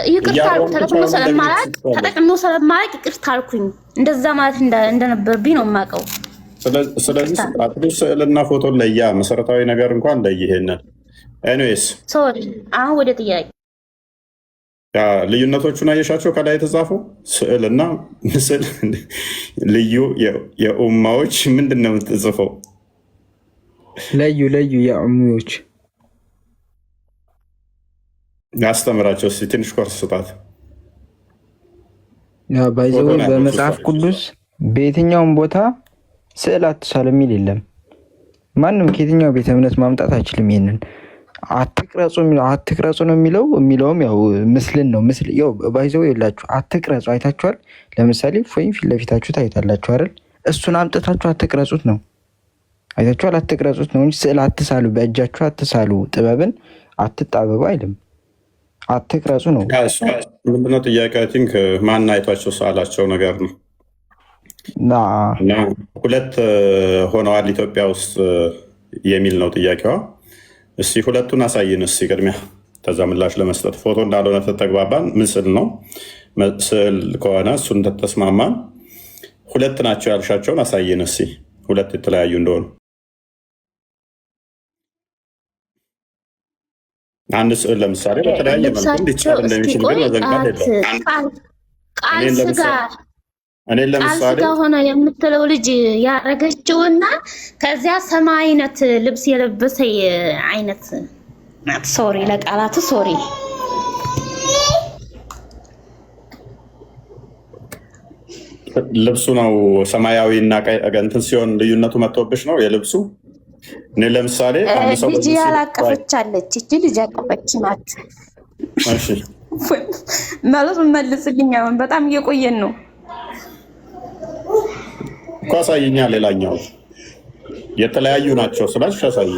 [SPEAKER 5] ይቅርታ አልኩ። ተጠቅሜው ስለማላውቅ ይቅርታ አልኩኝ። እንደዛ ማለት እንደነበርብኝ ነው የማውቀው።
[SPEAKER 1] ስለዚህ አትሊስት ስዕልና ፎቶ ለያ መሰረታዊ ነገር እንኳን ለይ። ይሄንን ኤኒዌይስ
[SPEAKER 5] ሶሪ። አሁን ወደ ጥያቄ
[SPEAKER 1] ልዩነቶቹን አየሻቸው? ከላይ የተጻፈው ስዕልና ምስል ልዩ የኡማዎች ምንድን ነው የምትጽፈው?
[SPEAKER 6] ለዩ የኡማዎች
[SPEAKER 1] ያስተምራቸው እስኪ ትንሽ ኮርስ ስጣት።
[SPEAKER 6] ባይዘው በመጽሐፍ ቅዱስ በየትኛውም ቦታ ስዕል አትሳል የሚል የለም። ማንም ከየትኛው ቤተ እምነት ማምጣት አይችልም። ይሄንን አትቅረጹ ነው የሚለውም ያው ምስልን ነው። ምስል ያው ባይዘው የላችሁ አትቅረጹ አይታችኋል። ለምሳሌ ፊት ለፊታችሁ ታይታላችሁ አይደል? እሱን አምጥታችሁ አትቅረጹት ነው። አይታችኋል? አትቅረጹት ነው እንጂ ስዕል አትሳሉ፣ በእጃችሁ አትሳሉ፣ ጥበብን አትጣበቡ አይልም። አትቅረጹ ነው።
[SPEAKER 1] ምንድነው ጥያቄ? አይ ቲንክ ማን አይቷቸው ሳላቸው ነገር ነው። ሁለት ሆነዋል ኢትዮጵያ ውስጥ የሚል ነው ጥያቄዋ። እስቲ ሁለቱን አሳይን እስቲ ቅድሚያ፣ ከዛ ምላሽ ለመስጠት። ፎቶ እንዳልሆነ ተግባባን። ምስል ነው። ስዕል ከሆነ እሱን ተስማማን። ሁለት ናቸው ያልሻቸውን አሳይን እስቲ፣ ሁለት የተለያዩ እንደሆኑ። አንድ ስዕል ለምሳሌ በተለያየ መልኩ እንዲቻል እንደሚችል ግን መዘንጋት የለም። እኔ ለምሳሌ
[SPEAKER 5] ቃል ሆነ የምትለው ልጅ ያረገችውና ከዚያ ሰማይ አይነት ልብስ የለበሰ አይነት ናት። ሶሪ ለቃላቱ ሶሪ።
[SPEAKER 1] ልብሱ ነው ሰማያዊ እና ቀይ እንትን ሲሆን ልዩነቱ መጥቶብሽ ነው የልብሱ። እኔ ለምሳሌ አንድ ሰው
[SPEAKER 7] ልጅ ያላቀፈቻለች እቺ ልጅ ያቀፈች ናት።
[SPEAKER 1] እሺ
[SPEAKER 7] ማለት መልስልኝ። አሁን በጣም እየቆየን ነው
[SPEAKER 1] እኮ። አሳይኛ። ሌላኛው የተለያዩ ናቸው ስላልሽ አሳይኝ።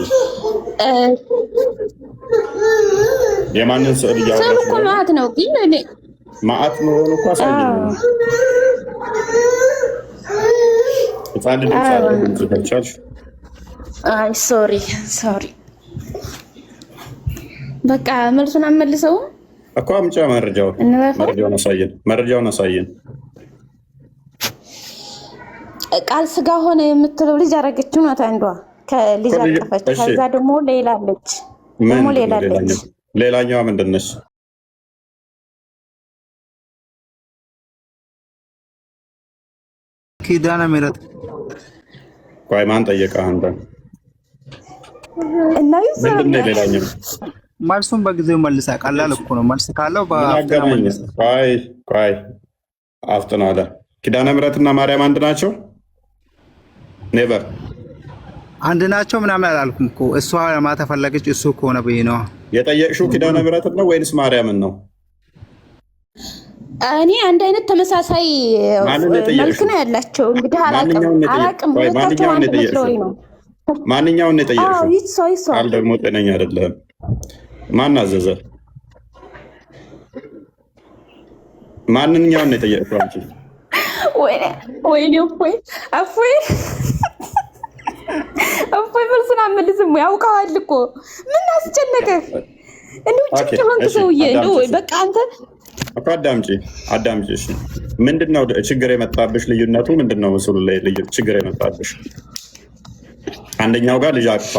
[SPEAKER 1] የማንን ስዕል እያወራሽ ነው?
[SPEAKER 7] ማአት ነው ግን እኔ
[SPEAKER 1] ማአት ነው እኮ አሳይኝ። እጻን ልጅ
[SPEAKER 7] አይ ሶሪ በቃ መልሱን አመልሰው
[SPEAKER 1] እኮ አምጪ። መረጃውን አሳየን።
[SPEAKER 7] ቃል ስጋ ሆነ የምትለው ልጅ አረገችው ናት አንዷ። ከልጅ አቀፈች። ከዛ ደግሞ ሌላለች
[SPEAKER 1] ሌላኛዋ ምንድን ነች?
[SPEAKER 9] ኪዳነ ምህረት።
[SPEAKER 1] ቆይ ማን ጠየቀህ አንተ?
[SPEAKER 7] እና
[SPEAKER 1] ምንድን ነው ሌላኛው?
[SPEAKER 9] መልሱን በጊዜው መልሳ። ቀላል እኮ ነው። መልስ ካለው
[SPEAKER 1] ቆይ አፍጥነው አለ። ኪዳነ ምህረትና ማርያም አንድ ናቸው? ኔቨር
[SPEAKER 9] አንድ ናቸው ምናምን አላልኩም እኮ። እሷ ለማለት ፈለገች። እሱ ከሆነ ብዬ ነው
[SPEAKER 1] የጠየቅሽው። ኪዳነ ምህረትን ነው ወይንስ ማርያምን ነው?
[SPEAKER 7] እኔ አንድ አይነት ተመሳሳይ መልክ ነው ያላቸው። እንግዲህ አላቅም።
[SPEAKER 1] ማንኛውን ነው የጠየቅሽው? ቃል ደግሞ ጤነኛ አይደለም። ማን አዘዘ? ማንኛውን ነው የጠየቅሽው አንቺ?
[SPEAKER 7] ወይኔ እፎይ መልሱን አመልስም። ያውቀዋል እኮ ምን አስጨነቀህ? እንደው ጭጭ ሆንክ ሰውዬ። እንደው በቃ አንተ
[SPEAKER 1] እኮ አዳምጪ። እሺ ምንድነው ችግር የመጣብሽ? ልዩነቱ ምንድነው? ምስሉ ላይ ችግር የመጣብሽ አንደኛው ጋር ልጅ አቅፋ፣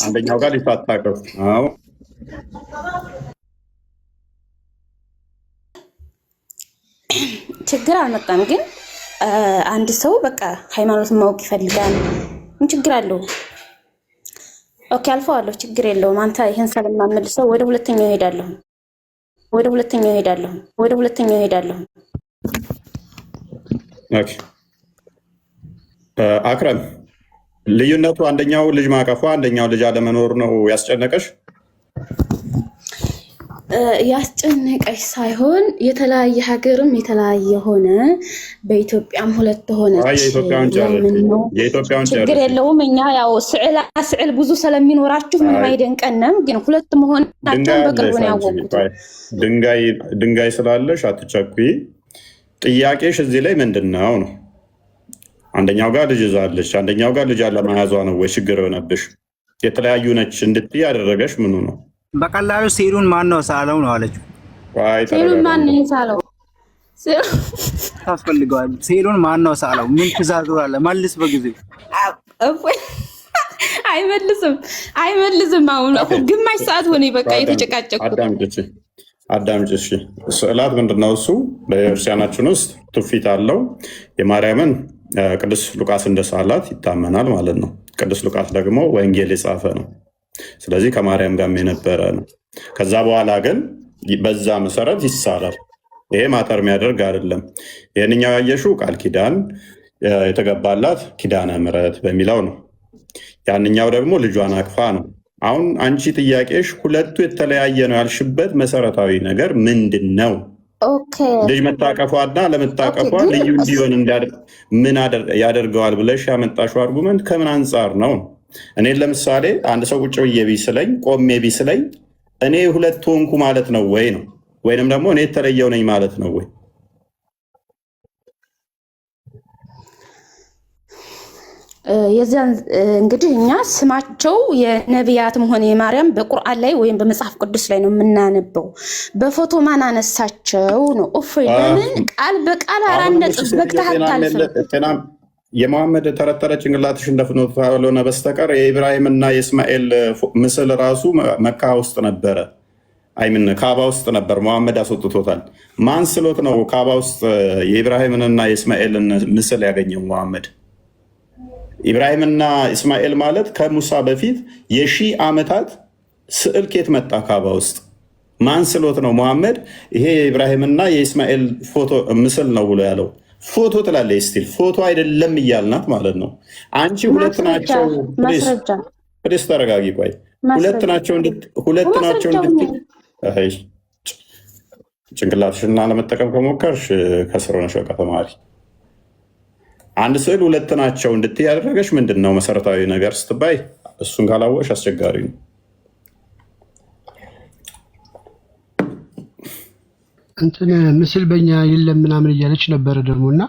[SPEAKER 1] አንደኛው ጋር ልጅ ሳታቅፍ። አዎ
[SPEAKER 7] ችግር አልመጣም። ግን አንድ ሰው በቃ ሃይማኖትን ማወቅ ይፈልጋል። ምን ችግር አለው? ኦኬ አልፈዋለሁ፣ ችግር የለውም። አንተ ይሄን ስለማመልሰው ወደ ሁለተኛው እሄዳለሁ።
[SPEAKER 1] ኦኬ አክረም፣ ልዩነቱ አንደኛው ልጅ ማቀፏ አንደኛው ልጅ አለመኖር ነው ያስጨነቀሽ?
[SPEAKER 7] ያስጨነቀሽ ሳይሆን የተለያየ ሀገርም የተለያየ ሆነ፣ በኢትዮጵያም ሁለት ሆነች።
[SPEAKER 1] የኢትዮጵያውን
[SPEAKER 7] ችግር የለውም። እኛ ያው ስዕል ብዙ ስለሚኖራችሁ ምንም አይደንቀንም። ግን ሁለት መሆናቸውን በቅርቡ ነው ያወቁት።
[SPEAKER 1] ድንጋይ ስላለሽ አትቸኩይ። ጥያቄሽ እዚህ ላይ ምንድን ነው ነው? አንደኛው ጋር ልጅ ይዛለች፣ አንደኛው ጋር ልጅ አለመያዟ ነው ወይ ችግር የሆነብሽ? የተለያዩ ነች እንድትይ ያደረገሽ ምኑ ነው?
[SPEAKER 9] በቀላሉ ሴሉን ማን ነው ሳለው ነው አለችው።
[SPEAKER 7] ሴሉን ማን ነው ሳለው?
[SPEAKER 9] ታስፈልገዋል። ሴሉን ማን ነው ሳለው? ምን ትእዛዙ አለ? መልስ በጊዜው። አይመልስም። አሁን ግማሽ ሰዓት ሆነ በቃ የተጨቃጨቁት።
[SPEAKER 1] አዳምጪ። ስዕላት ምንድነው? እሱ በቤተክርስቲያናችን ውስጥ ትውፊት አለው። የማርያምን ቅዱስ ሉቃስ እንደሳላት ይታመናል ማለት ነው። ቅዱስ ሉቃስ ደግሞ ወንጌል የጻፈ ነው። ስለዚህ ከማርያም ጋር የነበረ ነው። ከዛ በኋላ ግን በዛ መሰረት ይሳላል። ይሄ ማተር የሚያደርግ አይደለም። ይህንኛው ያየሽው ቃል ኪዳን የተገባላት ኪዳነ ምሕረት በሚለው ነው። ያንኛው ደግሞ ልጇን አቅፋ ነው። አሁን አንቺ ጥያቄሽ ሁለቱ የተለያየ ነው ያልሽበት መሰረታዊ ነገር ምንድን ነው? ልጅ መታቀፏና ለመታቀፏ ልዩ እንዲሆን ምን ያደርገዋል ብለሽ ያመጣሽው አርጉመንት ከምን አንጻር ነው? እኔን ለምሳሌ አንድ ሰው ቁጭ ብዬ ቢስለኝ፣ ቆሜ ቢስለኝ እኔ ሁለት ሆንኩ ማለት ነው ወይ ነው? ወይንም ደግሞ እኔ የተለየው ነኝ ማለት ነው ወይ?
[SPEAKER 7] የዚያን እንግዲህ እኛ ስማቸው የነቢያትም ሆነ የማርያም በቁርአን ላይ ወይም በመጽሐፍ ቅዱስ ላይ ነው የምናነበው። በፎቶ ማን አነሳቸው ነው? እፎይ ለምን ቃል በቃል አራት ነጥብ በቅተህ አታልፍም?
[SPEAKER 1] የመሐመድ ተረተረ ጭንቅላትሽ እንደፍኖት ካልሆነ በስተቀር የኢብራሂምና የእስማኤል ምስል ራሱ መካ ውስጥ ነበረ። አይምን ካባ ውስጥ ነበር። መሐመድ አስወጥቶታል። ማን ስሎት ነው ካባ ውስጥ የኢብራሂምንና የእስማኤልን ምስል ያገኘው መሐመድ? ኢብራሂምና እስማኤል ማለት ከሙሳ በፊት የሺህ ዓመታት ስዕል ኬት መጣ ካባ ውስጥ? ማን ስሎት ነው መሐመድ ይሄ የኢብራሂምና የእስማኤል ፎቶ ምስል ነው ብሎ ያለው? ፎቶ ትላለች ስቲል ፎቶ አይደለም እያልናት ማለት ነው። አንቺ ሁለት ናቸው ፕሬስ ተረጋጊ። ቆይ ሁለት ናቸው ጭንቅላትሽና ለመጠቀም ከሞከርሽ ከስር ሆነሽ በቃ ተማሪ። አንድ ስዕል ሁለት ናቸው እንድትይ ያደረገሽ ምንድን ነው? መሰረታዊ ነገር ስትባይ እሱን ካላወቅሽ አስቸጋሪ ነው።
[SPEAKER 4] እንትን ምስል በኛ የለም ምናምን እያለች ነበረ ደግሞ እና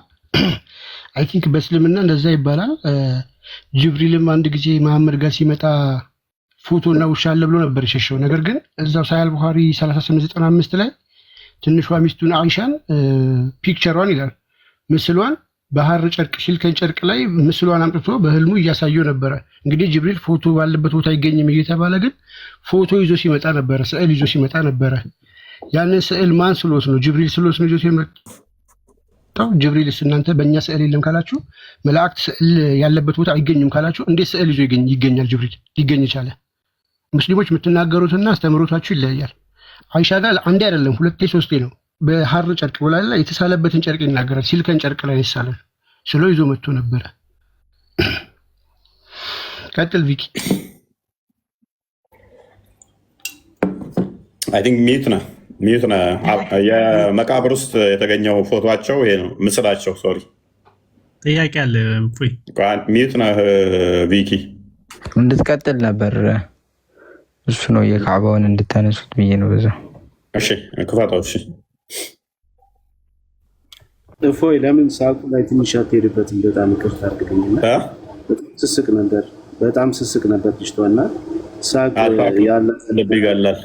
[SPEAKER 4] አይ ቲንክ በእስልምና እንደዛ ይባላል። ጅብሪልም አንድ ጊዜ መሐመድ ጋር ሲመጣ ፎቶና ውሻ አለ ብሎ ነበር የሸሸው። ነገር ግን እዛው ሳሂህ ቡኻሪ 3895 ላይ ትንሿ ሚስቱን አይሻን ፒክቸሯን ይላል ምስሏን በሐር ጨርቅ ሲልከን ጨርቅ ላይ ምስሏን አምጥቶ በህልሙ እያሳየው ነበረ። እንግዲህ ጅብሪል ፎቶ ባለበት ቦታ አይገኝም እየተባለ ግን ፎቶ ይዞ ሲመጣ ነበረ፣ ስዕል ይዞ ሲመጣ ነበረ። ያንን ስዕል ማን ስሎት ነው? ጅብሪል ስሎት ነው ይዞት የመጣው። ጅብሪልስ እናንተ በእኛ ስዕል የለም ካላችሁ፣ መላእክት ስዕል ያለበት ቦታ አይገኝም ካላችሁ እንዴት ስዕል ይዞ ይገኛል? ጅብሪል ሊገኝ ይቻለ? ሙስሊሞች የምትናገሩትና አስተምሮታችሁ ይለያያል። አይሻ ጋር አንዴ አይደለም ሁለቴ ሶስቴ ነው በሐር ጨርቅ ወላላ የተሳለበትን ጨርቅ ይናገራል። ሲልከን ጨርቅ ላይ ይሳለ ስሎ ይዞ መጥቶ ነበረ። ቀጥል ቪኪ።
[SPEAKER 1] አይ ቲንክ ሚዩት ነው የመቃብር ውስጥ የተገኘው ፎቶቸው ይሄ ነው ምስላቸው። ሶሪ
[SPEAKER 10] ጥያቄ አለ።
[SPEAKER 1] ሚዩት ነህ ቪኪ።
[SPEAKER 6] እንድትቀጥል ነበር እሱ ነው የካዕባውን እንድታነሱት ብዬ ነው በዛ።
[SPEAKER 1] እሺ ክፋታው። እሺ
[SPEAKER 8] እፎይ ለምን ሳቁ ላይ ትንሽ አትሄድበትም? በጣም ይቅርታ አድርግልኝና በጣም ስስቅ ነበር ልጅቷና ሳቅ ያለ
[SPEAKER 1] ልብ ይገላል።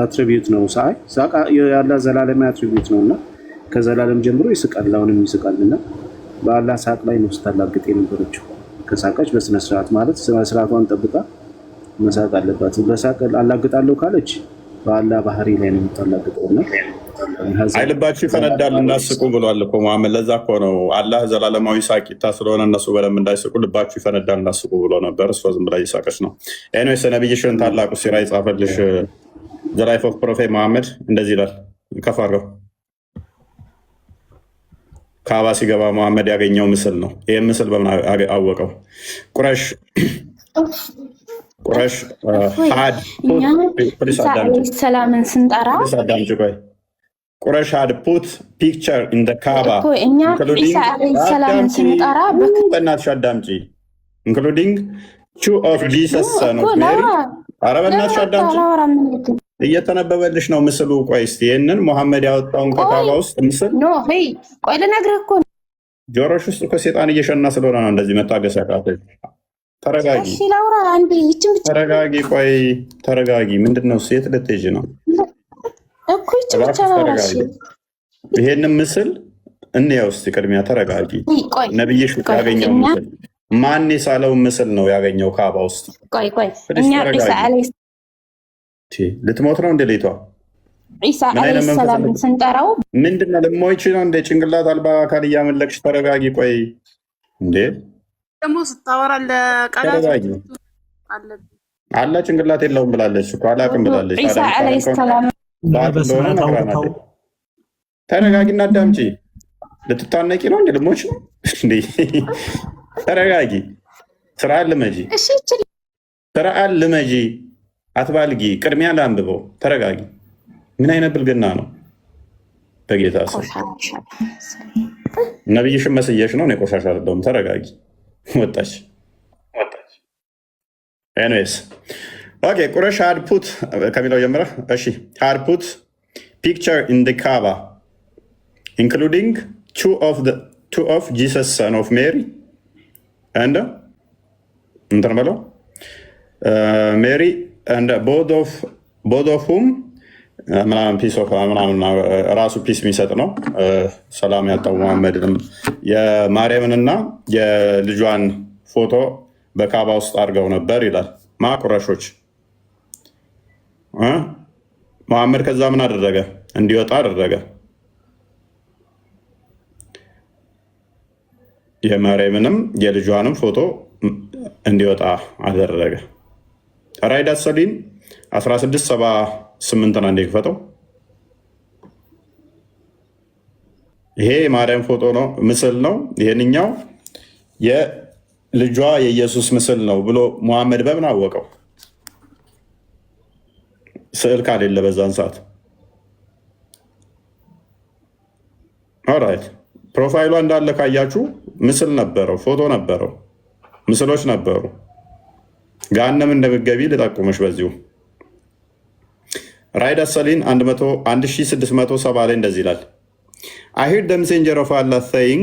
[SPEAKER 8] አትሪቢዩት ነው። ሳቅ የአላህ ዘላለማዊ አትሪቢዩት ነው እና ከዘላለም ጀምሮ ይስቃል፣ አሁንም ይስቃል እና በአላህ ሳቅ ላይ ነው ስታላግጥ የነበረችው። ከሳቀች በስነስርዓት ማለት ስነስርዓቷን ጠብቃ መሳቅ አለባት። በሳቅ አላግጣለሁ ካለች በአላህ ባህሪ ላይ ነው የምታላግጠው እና
[SPEAKER 1] አይልባችሁ ይፈነዳል እናስቁ ብሏል እኮ መሐመድ። ለዛ እኮ ነው አላህ ዘላለማዊ ሳቂታ ስለሆነ እነሱ በደንብ እንዳይስቁ ልባችሁ ይፈነዳል እናስቁ ብሎ ነበር። እሷ ዝም ብላ እየሳቀች ነው። ኤኒዌይስ ነብይሽን ታላቁ ሲራ የጻፈልሽ ዘ ላይፍ ኦፍ ፕሮፌት መሐመድ እንደዚህ ይላል። ከፍ አድርገው። ካባ ሲገባ መሐመድ ያገኘው ምስል ነው። ይህ ምስል በምን አወቀው? ቁረሽ
[SPEAKER 7] ሰላምን ስንጠራ
[SPEAKER 1] አዳምጪ ቆይ ቁረሽ had put picture in the Kaaba
[SPEAKER 7] እኛ ኢሳ አለይሂ ሰላምን ስንጠራ
[SPEAKER 1] በእናትሽ አዳምጪ including two of Jesus son of Mary። ኧረ በእናትሽ አዳምጪ እየተነበበልሽ ነው ምስሉ። ቆይ እስኪ ይህንን መሐመድ ያወጣውን ከካባ ውስጥ ምስል
[SPEAKER 7] ቆይ ልነግርህ እኮ
[SPEAKER 1] ጆሮሽ ውስጥ እኮ ሴጣን እየሸና ስለሆነ ነው እንደዚህ መታገስ ያቃተሽ። ተረጋጊ ተረጋጊ፣ ቆይ ተረጋጊ። ምንድነው ሴት ልትሄጂ ነው? ይሄንን ምስል እንየው እስኪ ቅድሚያ ተረጋጊ። ነብይሽ ያገኘው ምስል ማን የሳለው ምስል ነው ያገኘው ካባ ውስጥ? ልትሞት ነው እንደ ሌቷ
[SPEAKER 7] ኢሳ አለይሂ ሰላም ስንጠራው
[SPEAKER 1] ምንድነው ልሞይች ነው እንደ ጭንቅላት አልባ አካል እያመለክሽ። ተረጋጊ ቆይ እንዴ
[SPEAKER 11] ደግሞ ስታወራ ለቃላት
[SPEAKER 1] አላ ጭንቅላት የለውም ብላለች እኮ አላቅም ብላለች።
[SPEAKER 7] ኢሳ አለይሂ ሰላም
[SPEAKER 1] ተረጋጊና አዳምጪ። ልትታነቂ ነው እንደ ልሞች ነው እንዴ? ተረጋጊ። ስርዓት ልመጂ፣ ስርዓት ልመጂ፣ አትባልጊ። ቅድሚያ ላንብበው። ተረጋጊ። ምን አይነት ብልግና ነው? በጌታ ስም ነብይሽን መስየሽ ነው። እኔ ቆሻሻ አይደለሁም። ተረጋጊ። ወጣች። ኤኒዌይስ ኦኬ። ቁረሽ had put ከሚለው ጀምረ። እሺ had put picture in the Kaaba including two of Jesus son of Mary and እንትን በለው Mary and both of whom ምናምን ፒስ ኦፍ ምናምን ራሱ ፒስ የሚሰጥ ነው። ሰላም ያጣው መሐመድንም የማርያምንና የልጇን ፎቶ በካባ ውስጥ አድርገው ነበር ይላል። ማቁረሾች መሐመድ ከዛ ምን አደረገ? እንዲወጣ አደረገ። የማርያምንም የልጇንም ፎቶ እንዲወጣ አደረገ። ራይዳት ሰሊን 1678 አንዴ ክፈተው። ይሄ የማርያም ፎቶ ነው፣ ምስል ነው። ይሄንኛው የልጇ የኢየሱስ ምስል ነው ብሎ መሐመድ በምን አወቀው? ስዕል ካሌለ በዛን ሰዓት። ኦራይት ፕሮፋይሏ እንዳለ ካያችሁ ምስል ነበረው፣ ፎቶ ነበረው፣ ምስሎች ነበሩ። ገሃነም እንደምትገቢ ልጠቁምሽ በዚሁ። ራይድ አሰሊን 1670 ላይ እንደዚህ ይላል። I heard the messenger of Allah saying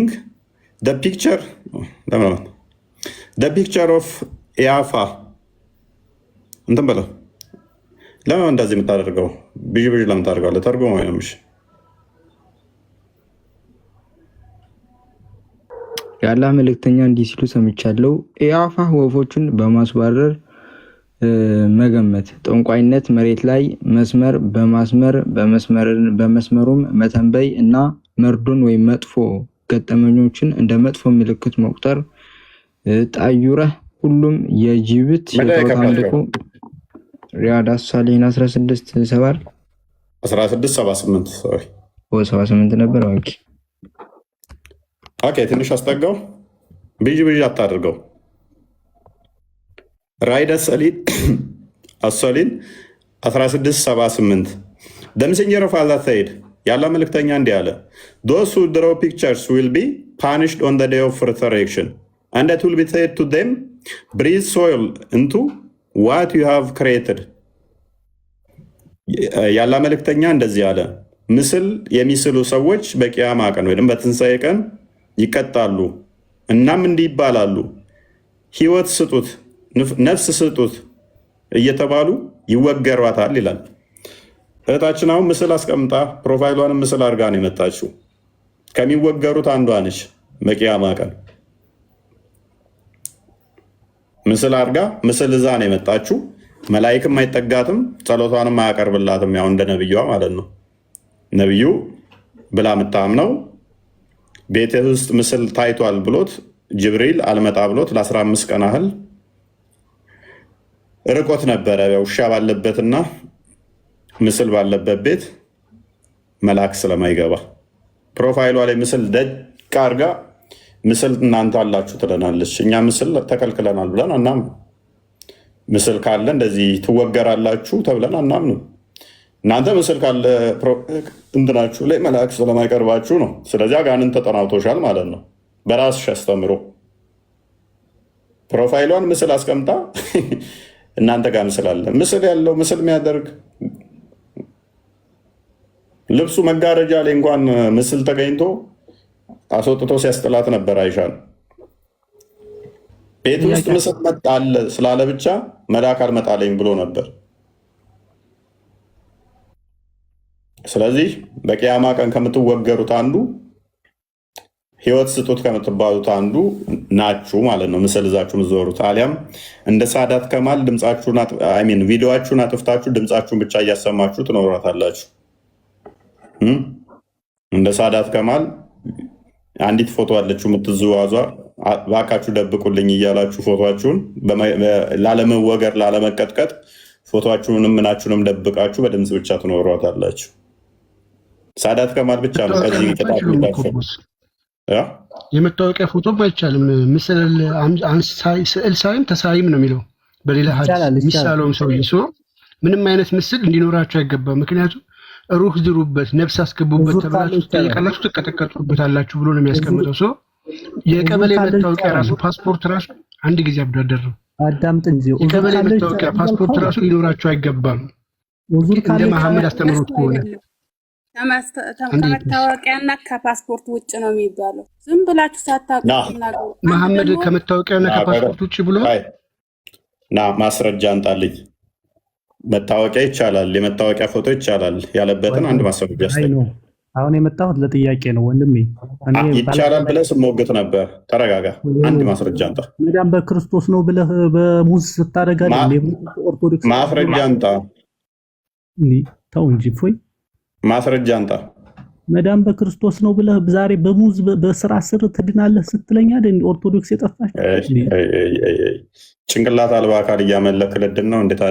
[SPEAKER 1] the picture of Yafa እንትን በለው። ለምን እንደዚህ የምታደርገው? ብዥ ብዥ ለምን ታደርገዋለህ? ተርጉሞ ወይምሽ
[SPEAKER 6] የአላህ መልእክተኛ እንዲህ ሲሉ ሰምቻለሁ። ኢያፋ ወፎችን በማስባረር መገመት፣ ጠንቋይነት፣ መሬት ላይ መስመር በማስመር በመስመሩም መተንበይ እና መርዶን ወይም መጥፎ ገጠመኞችን እንደ መጥፎ ምልክት መቁጠር፣ ጣዩረህ ሁሉም የጅብት የጣዖት አምልኮ ሪያድ አሳሊን 1678 ነበር።
[SPEAKER 1] ኦኬ ትንሽ አስጠጋው። ብዥ ብዥ አታድርገው። ራይድ አሰሊን 1678 The messenger of Allah said, ያላ መልእክተኛ እንዲህ አለ፣ those who draw pictures will be punished on the day of resurrection and it will be said to them, breathe soil into what you have created። ያላ መልእክተኛ እንደዚህ አለ፣ ምስል የሚስሉ ሰዎች በቂያማ ቀን ወይም በትንሣኤ ቀን ይቀጣሉ። እናም እንዲህ ይባላሉ፣ ህይወት ስጡት፣ ነፍስ ስጡት እየተባሉ ይወገሯታል ይላል። እህታችን አሁን ምስል አስቀምጣ ፕሮፋይሏንም ምስል አድርጋ ነው የመጣችው። ከሚወገሩት አንዷ ነች። በቂያማ ቀን ምስል አድርጋ ምስል እዛ ነው የመጣችው። መላይክም አይጠጋትም፣ ጸሎቷንም አያቀርብላትም። ያው እንደ ነብዩዋ ማለት ነው። ነብዩ ብላ የምታምነው ቤት ውስጥ ምስል ታይቷል ብሎት ጅብሪል አልመጣ ብሎት ለ15 ቀን ያህል ርቆት ነበረ። ውሻ ባለበትና ምስል ባለበት ቤት መልአክ ስለማይገባ ፕሮፋይሏ ላይ ምስል ደቅ አድርጋ ምስል እናንተ አላችሁ ትለናለች። እኛ ምስል ተከልክለናል ብለን አናምንም። ምስል ካለ እንደዚህ ትወገራላችሁ ተብለን አናምንም። እናንተ ምስል ካለ እንትናችሁ ላይ መልአክ ስለማይቀርባችሁ ነው። ስለዚህ አጋንንት ተጠናውቶሻል ማለት ነው። በራስሽ አስተምሮ ፕሮፋይሏን ምስል አስቀምጣ እናንተ ጋር ምስል አለ። ምስል ያለው ምስል የሚያደርግ ልብሱ መጋረጃ ላይ እንኳን ምስል ተገኝቶ አስወጥቶ ሲያስጥላት ነበር። አይሻን ቤት ውስጥ ምስል መጣ አለ ስላለ ብቻ መልአክ አልመጣለኝ ብሎ ነበር። ስለዚህ በቂያማ ቀን ከምትወገሩት አንዱ ህይወት ስጡት ከምትባሉት አንዱ ናችሁ ማለት ነው። ምስል ይዛችሁ የምትዞሩት አሊያም እንደ ሳዳት ከማል ቪዲዮችሁን አጥፍታችሁ ድምፃችሁን ብቻ እያሰማችሁ ትኖራታላችሁ። እንደ ሳዳት ከማል አንዲት ፎቶ አለችሁ የምትዘዋዟር፣ ባካችሁ ደብቁልኝ እያላችሁ ፎቶችሁን ላለመወገር ላለመቀጥቀጥ ፎቶችሁንም ምናችሁንም ደብቃችሁ በድምፅ ብቻ ትኖሯታላችሁ። ሳዳት ከማል ብቻ ነው ከዚህ
[SPEAKER 4] የመታወቂያ ፎቶ አይቻልም። ስዕል ሳይም ተሳይም ነው የሚለው በሌላ የሚሳለውም ሰውዬ ምንም አይነት ምስል እንዲኖራቸው አይገባም። ምክንያቱም ሩህ ዝሩበት፣ ነፍስ አስገቡበት ተብላችሁ ትጠይቃላችሁ፣ ትቀጠቀጡበታላችሁ ብሎ ነው የሚያስቀምጠው። የቀበሌ መታወቂያ ራሱ ፓስፖርት ራሱ አንድ ጊዜ አብዳደር ነው።
[SPEAKER 12] አዳምጥ እንጂ
[SPEAKER 4] የቀበሌ መታወቂያ ፓስፖርት ራሱ ሊኖራቸው አይገባም። እንደ መሐመድ አስተምሮት ከሆነ
[SPEAKER 11] ከመታወቂያና ከፓስፖርት ውጭ ነው የሚባለው። ዝም ብላችሁ ሳታውቁ
[SPEAKER 4] መሐመድ ከመታወቂያና ከፓስፖርት ውጭ ብሎ
[SPEAKER 1] ማስረጃ አንጣልኝ። መታወቂያ ይቻላል፣ የመታወቂያ ፎቶ ይቻላል ያለበትን አንድ ማስረጃ አስጠኝ።
[SPEAKER 12] አሁን የመጣሁት ለጥያቄ ነው ወንድሜ።
[SPEAKER 1] ይቻላል ብለህ ስሞግት ነበር። ተረጋጋ። አንድ ማስረጃ አንጣ።
[SPEAKER 12] መዳም በክርስቶስ ነው ብለህ በሙዝ ስታደርጋለህ ኦርቶዶክስ
[SPEAKER 1] ማስረጃ አንጣ።
[SPEAKER 12] ተው እንጂ ፎይ
[SPEAKER 1] ማስረጃ አንጣ።
[SPEAKER 12] መዳም በክርስቶስ ነው ብለህ ዛሬ በሙዝ በስራ ስር ትድናለህ ስትለኛ አይደል? ኦርቶዶክስ የጠፋች
[SPEAKER 1] ጭንቅላት አልባ አካል እያመለክ ልድን ነው። እንዴት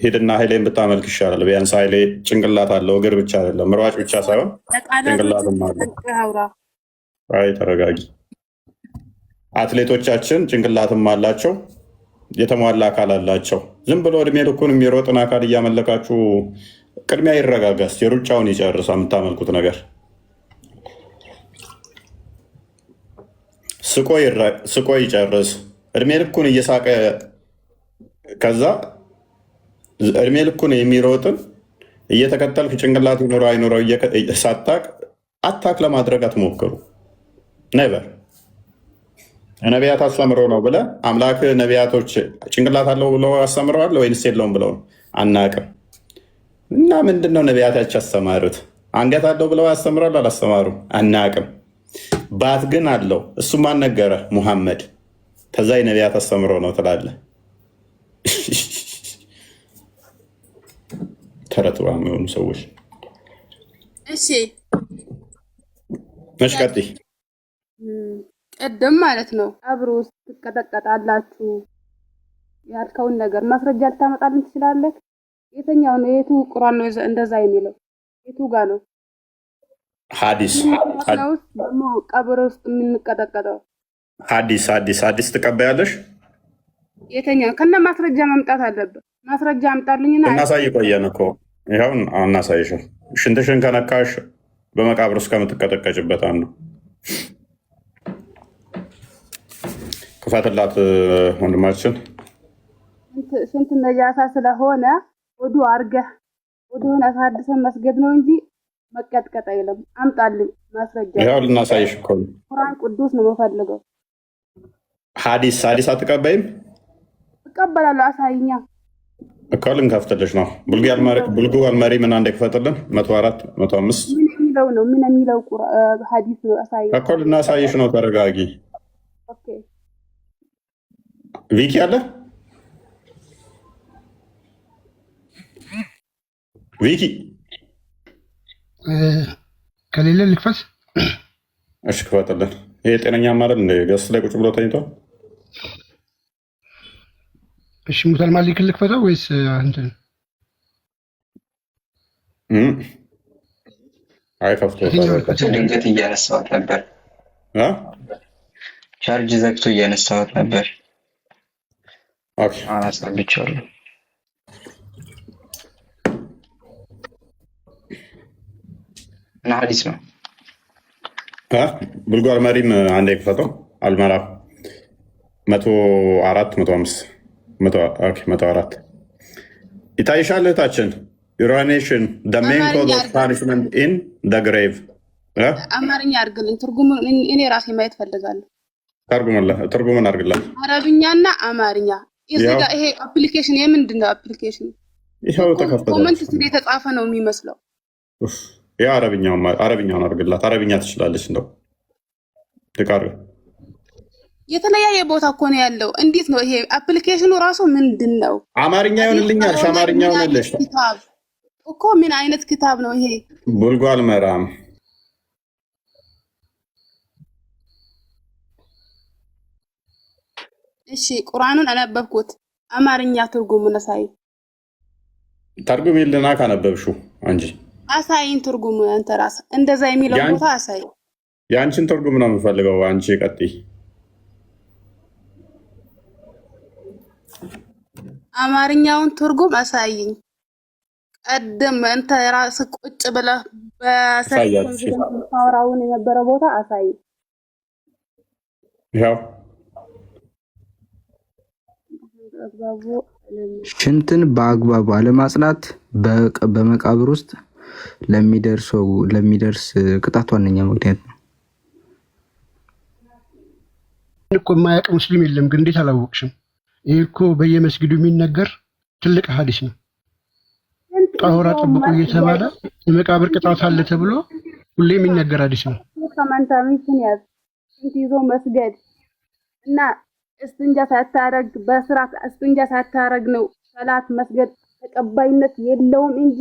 [SPEAKER 1] ሄድና ኃይሌን ብታመልክ ይሻላል። ቢያንስ ኃይሌ ጭንቅላት አለው፣ እግር ብቻ አይደለም፣ ሯጭ ብቻ ሳይሆን ጭንቅላትም አለው። አይ ተረጋጊ። አትሌቶቻችን ጭንቅላትም አላቸው፣ የተሟላ አካል አላቸው። ዝም ብሎ እድሜ ልኩን የሚሮጥን አካል እያመለካችሁ ቅድሚያ ይረጋጋስ፣ የሩጫውን ይጨርሳ። የምታመልኩት ነገር ስቆ ይጨርስ። እድሜ ልኩን እየሳቀ ከዛ እድሜ ልኩን የሚሮጥን እየተከተልክ ጭንቅላት ይኖረው አይኖረው ሳታቅ አታክ ለማድረግ አትሞክሩ። ነበር ነቢያት አስተምሮ ነው ብለህ አምላክ ነቢያቶች ጭንቅላት አለው ብለው አስተምረዋል ወይንስ የለውም ብለው አናቅም። እና ምንድነው ነቢያታቸው ያስተማሩት? አንገት አለው ብለው ያስተምራሉ አላስተማሩም? አናቅም። ባት ግን አለው። እሱ ማን ነገረ? ሙሐመድ። ከዛ የነቢያት አስተምሮ ነው ትላለህ። ተረት የሆኑ ሰዎች።
[SPEAKER 11] እሺ
[SPEAKER 1] ቀጥይ።
[SPEAKER 11] ቅድም ማለት ነው ቀብር ውስጥ ትቀጠቀጣላችሁ ያልከውን ነገር ማስረጃ ልታመጣልን ትችላለህ? የትኛው ነው? የቱ ቁርአን ነው እንደዛ የሚለው? የቱ ጋር ነው?
[SPEAKER 1] ሐዲስ
[SPEAKER 11] ደግሞ ቀብር ውስጥ የምንቀጠቀጠው
[SPEAKER 1] ሐዲስ ትቀበያለሽ?
[SPEAKER 11] የትኛው? ከነ ማስረጃ መምጣት አለበት። ማስረጃ አምጣልኝና
[SPEAKER 1] እናሳይ። ቆየን እኮ ይኸው እናሳይሽ። ሽንትሽን ከነካሽ በመቃብር ውስጥ ከምትቀጠቀጭበት አንዱ ክፈትላት ወንድማችን።
[SPEAKER 11] ሽንት ነጃሳ ስለሆነ ወዱ አርገህ ወዱን አሳድሰን መስገድ ነው እንጂ መቀጥቀጥ አይደለም። አምጣልኝ ማስረጃ።
[SPEAKER 1] ይኸው ልናሳይሽ እኮ ነው።
[SPEAKER 11] ቁርአን ቅዱስ ነው የምፈልገው።
[SPEAKER 1] ሐዲስ አትቀበይም?
[SPEAKER 11] እቀበላለሁ። አሳይኛ።
[SPEAKER 1] እኮ ልንከፍትልሽ ነው። ቡልጉ አልመሪ ምን አንድ ክፈትልን 104 105
[SPEAKER 11] ምን የሚለው ነው? ምን የሚለው ሐዲስ ነው? አሳይ
[SPEAKER 1] እኮ ልናሳይሽ ነው። ተረጋጊ።
[SPEAKER 11] ኦኬ
[SPEAKER 1] ቪኪ አለ ቪኪ
[SPEAKER 4] ከሌለ ልክፈት።
[SPEAKER 1] እሺ ክፈትልን። ይሄ ጤነኛ ማለት እንደ ገስ ላይ ቁጭ ብሎ ተኝቷል።
[SPEAKER 4] እሺ ሙታል ማሊክ ልክፈተው ወይስ እንትን?
[SPEAKER 1] አይ ከፍቶ
[SPEAKER 6] ድንገት እያነሳሁት ነበር። ቻርጅ ዘግቶ እያነሳሁት ነበር።
[SPEAKER 1] ኦኬ
[SPEAKER 6] አናሳብቻለሁ። እና ሐዲስ ነው።
[SPEAKER 1] ቡልጉ አልመሪን አንዴ ክፈተው። አልመራ 104 105 104 ይታይሻል። እህታችን ዩራኔሽን the main cause of punishment in the grave
[SPEAKER 11] አማርኛ አድርግልኝ። ትርጉሙን እኔ ራሴ ማየት ፈልጋለሁ።
[SPEAKER 1] ትርጉሙን አድርግላት።
[SPEAKER 11] አረብኛና አማርኛ። እዚህ ጋር ይሄ አፕሊኬሽን የምንድን ነው? አፕሊኬሽን
[SPEAKER 1] ይሄው ተከፈተ።
[SPEAKER 11] ኮመንት ስለ የተጻፈ ነው የሚመስለው።
[SPEAKER 1] ያ አረብኛውን አድርግላት። አረብኛ ትችላለች እንደው ትቃር
[SPEAKER 11] የተለያየ ቦታ እኮ ነው ያለው። እንዴት ነው ይሄ አፕሊኬሽኑ ራሱ ምንድን ነው?
[SPEAKER 1] አማርኛ ይሆንልኛል። አማርኛ ይሆንልሽ
[SPEAKER 11] እኮ ምን አይነት ክታብ ነው ይሄ?
[SPEAKER 1] ቡልጉ አልመራም።
[SPEAKER 11] እሺ ቁርአኑን አነበብኩት። አማርኛ ትርጉሙን አሳይ።
[SPEAKER 1] ተርጉም ይልና ካነበብሽው አንጂ
[SPEAKER 11] አሳይን ትርጉሙን አንተ ራስህ እንደዛ የሚለው ቦታ አሳይ።
[SPEAKER 1] ያንቺን ትርጉም ነው የምፈልገው። አንቺ ቀጥይ።
[SPEAKER 11] አማርኛውን ትርጉም አሳይኝ። ቀደም አንተ ራስህ ቁጭ ብለህ በሰራውን የነበረ ቦታ አሳይ።
[SPEAKER 1] ያው
[SPEAKER 6] ሽንትን በአግባቡ አለማጽዳት በመቃብር ውስጥ ለሚደርስ ቅጣት ዋነኛ ምክንያት ነው።
[SPEAKER 4] እኮ የማያውቅ ሙስሊም የለም። ግን እንዴት አላወቅሽም? ይህ እኮ በየመስጊዱ የሚነገር ትልቅ ሐዲስ ነው። ጣውራ ጥብቁ እየተባለ የመቃብር ቅጣት አለ ተብሎ ሁሌ የሚነገር ሐዲስ ነው።
[SPEAKER 11] ከመንታሚሽን ያዝ ሽንት ይዞ መስገድ እና እስትንጃ ሳታረግ በስርዓት እስትንጃ ሳታረግ ነው ሰላት መስገድ ተቀባይነት የለውም እንጂ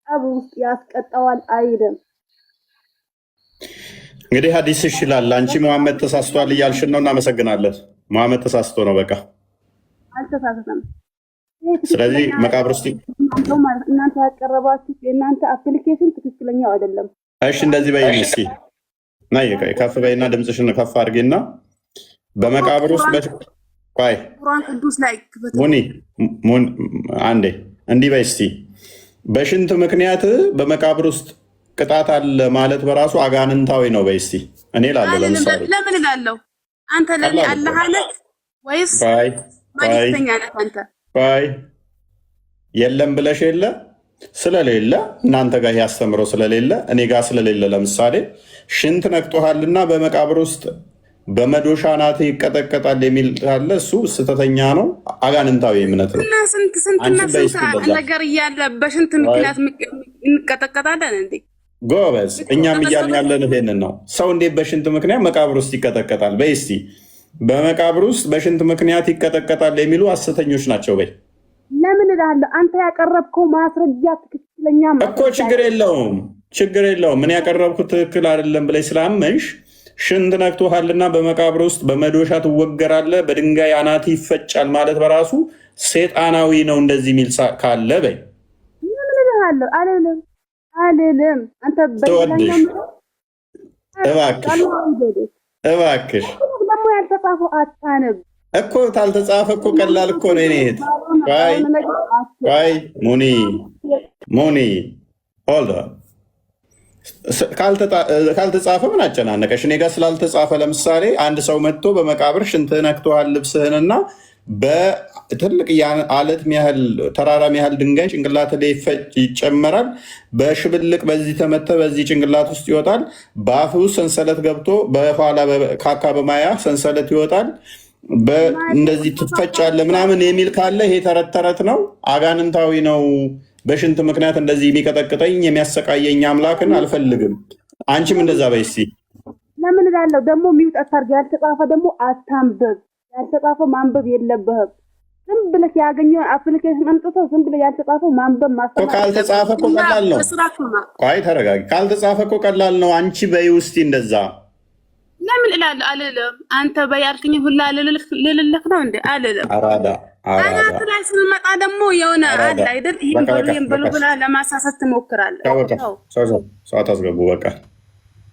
[SPEAKER 11] ቀብር ውስጥ ያስቀጣዋል አይደለም።
[SPEAKER 1] እንግዲህ ሐዲስ ይችላል። አንቺ መሐመድ ተሳስቷል እያልሽን ነው። እናመሰግናለን። መሐመድ ተሳስቶ ነው በቃ
[SPEAKER 11] አልተሳሳተም።
[SPEAKER 1] ስለዚህ መቃብር ውስጥ
[SPEAKER 11] እናንተ ያቀረባችሁት የእናንተ አፕሊኬሽን ትክክለኛው አይደለም።
[SPEAKER 1] እሺ እንደዚህ በይኝ እስኪ ናይ ከፍ በይና ድምፅሽን ከፍ አድርጌና በመቃብር ውስጥ
[SPEAKER 11] ቁርአን ቅዱስ ላይ
[SPEAKER 1] ሙኒ አንዴ እንዲህ በይ እስኪ በሽንት ምክንያት በመቃብር ውስጥ ቅጣት አለ ማለት በራሱ አጋንንታዊ ነው በይ እስኪ። እኔ እላለሁ ለምሳሌ
[SPEAKER 11] ለምን እላለሁ? አንተ ለኔ አላህ አለ ወይስ ማለተኛ ነህ አንተ?
[SPEAKER 1] የለም ብለሽ የለ ስለሌለ እናንተ ጋር ያስተምሮ ስለሌለ እኔ ጋር ስለሌለ ለምሳሌ ሽንት ነክቶሃልና በመቃብር ውስጥ በመዶሻ ናት ይቀጠቀጣል የሚል ካለ እሱ ስተተኛ ነው፣ አጋንንታዊ እምነት ነው።
[SPEAKER 11] ስንት ነገር እያለ በሽንት ምክንያት እንቀጠቀጣለን እንዴ?
[SPEAKER 1] ጎበዝ፣ እኛም እያልን ያለን ይሄንን ነው። ሰው እንዴት በሽንት ምክንያት መቃብር ውስጥ ይቀጠቀጣል? በይ እስቲ በመቃብር ውስጥ በሽንት ምክንያት ይቀጠቀጣል የሚሉ ሐሰተኞች ናቸው በይ።
[SPEAKER 11] ለምን እላለሁ? አንተ ያቀረብከው ማስረጃ ትክክለኛ
[SPEAKER 1] እኮ ችግር የለውም። ምን ያቀረብኩት ትክክል አይደለም ብለሽ ስላመንሽ ሽንት ነክቶሃልና በመቃብር ውስጥ በመዶሻ ትወገራለህ፣ በድንጋይ አናት ይፈጫል ማለት በራሱ ሴጣናዊ ነው እንደዚህ የሚል ካለ በይ።
[SPEAKER 11] ምን እላለሁ? አልልም። አንተ
[SPEAKER 1] ተወድሽ እባክሽ
[SPEAKER 11] ደግሞ ያልተጻፈው አታነብ
[SPEAKER 1] እኮ ታልተጻፈ እኮ ቀላል እኮ ነው። እኔ ሙኒ ሆልድ ካልተጻፈ ምን አጨናነቀሽ? እኔ ጋር ስላልተጻፈ ለምሳሌ አንድ ሰው መጥቶ በመቃብር ሽንትህ ነክቶሃል ልብስህንና በትልቅ አለት ያህል ተራራ ያህል ድንጋይ ጭንቅላት ላይ ይጨመራል። በሽብልቅ በዚህ ተመተ በዚህ ጭንቅላት ውስጥ ይወጣል። በአፍ ውስጥ ሰንሰለት ገብቶ በኋላ ካካ በማያ ሰንሰለት ይወጣል። እንደዚህ ትፈጫለህ ምናምን የሚል ካለ ይሄ ተረት ተረት ነው፣ አጋንንታዊ ነው። በሽንት ምክንያት እንደዚህ የሚቀጠቅጠኝ የሚያሰቃየኝ አምላክን አልፈልግም። አንቺም እንደዛ በይ እስኪ።
[SPEAKER 11] ለምን እላለሁ ደግሞ የሚውጣት አድርግ። ያልተጻፈ ደግሞ አታንብብ። ያልተጻፈ ማንበብ የለብህም። ዝም ብለህ ያገኘውን አፕሊኬሽን አምጥቶ ዝም ብለህ ያልተጻፈው ማንበብ ማስተማር።
[SPEAKER 1] ካልተጻፈ እኮ ቀላል ነው። ቆይ ተረጋጊ። ካልተጻፈ እኮ ቀላል ነው። አንቺ በይ ውስጥ እንደዛ
[SPEAKER 11] ለምን እላለሁ አልልም። አንተ በያልከኝ ሁላ ልልልክ ነው እንዴ? አልልም። አናት ላይ ስንመጣ ደግሞ የሆነ አለ አይደል? ይሄን በሉ ብላ ለማሳሳት ትሞክራለህ።
[SPEAKER 1] ሰዓት አስገቡ በቃ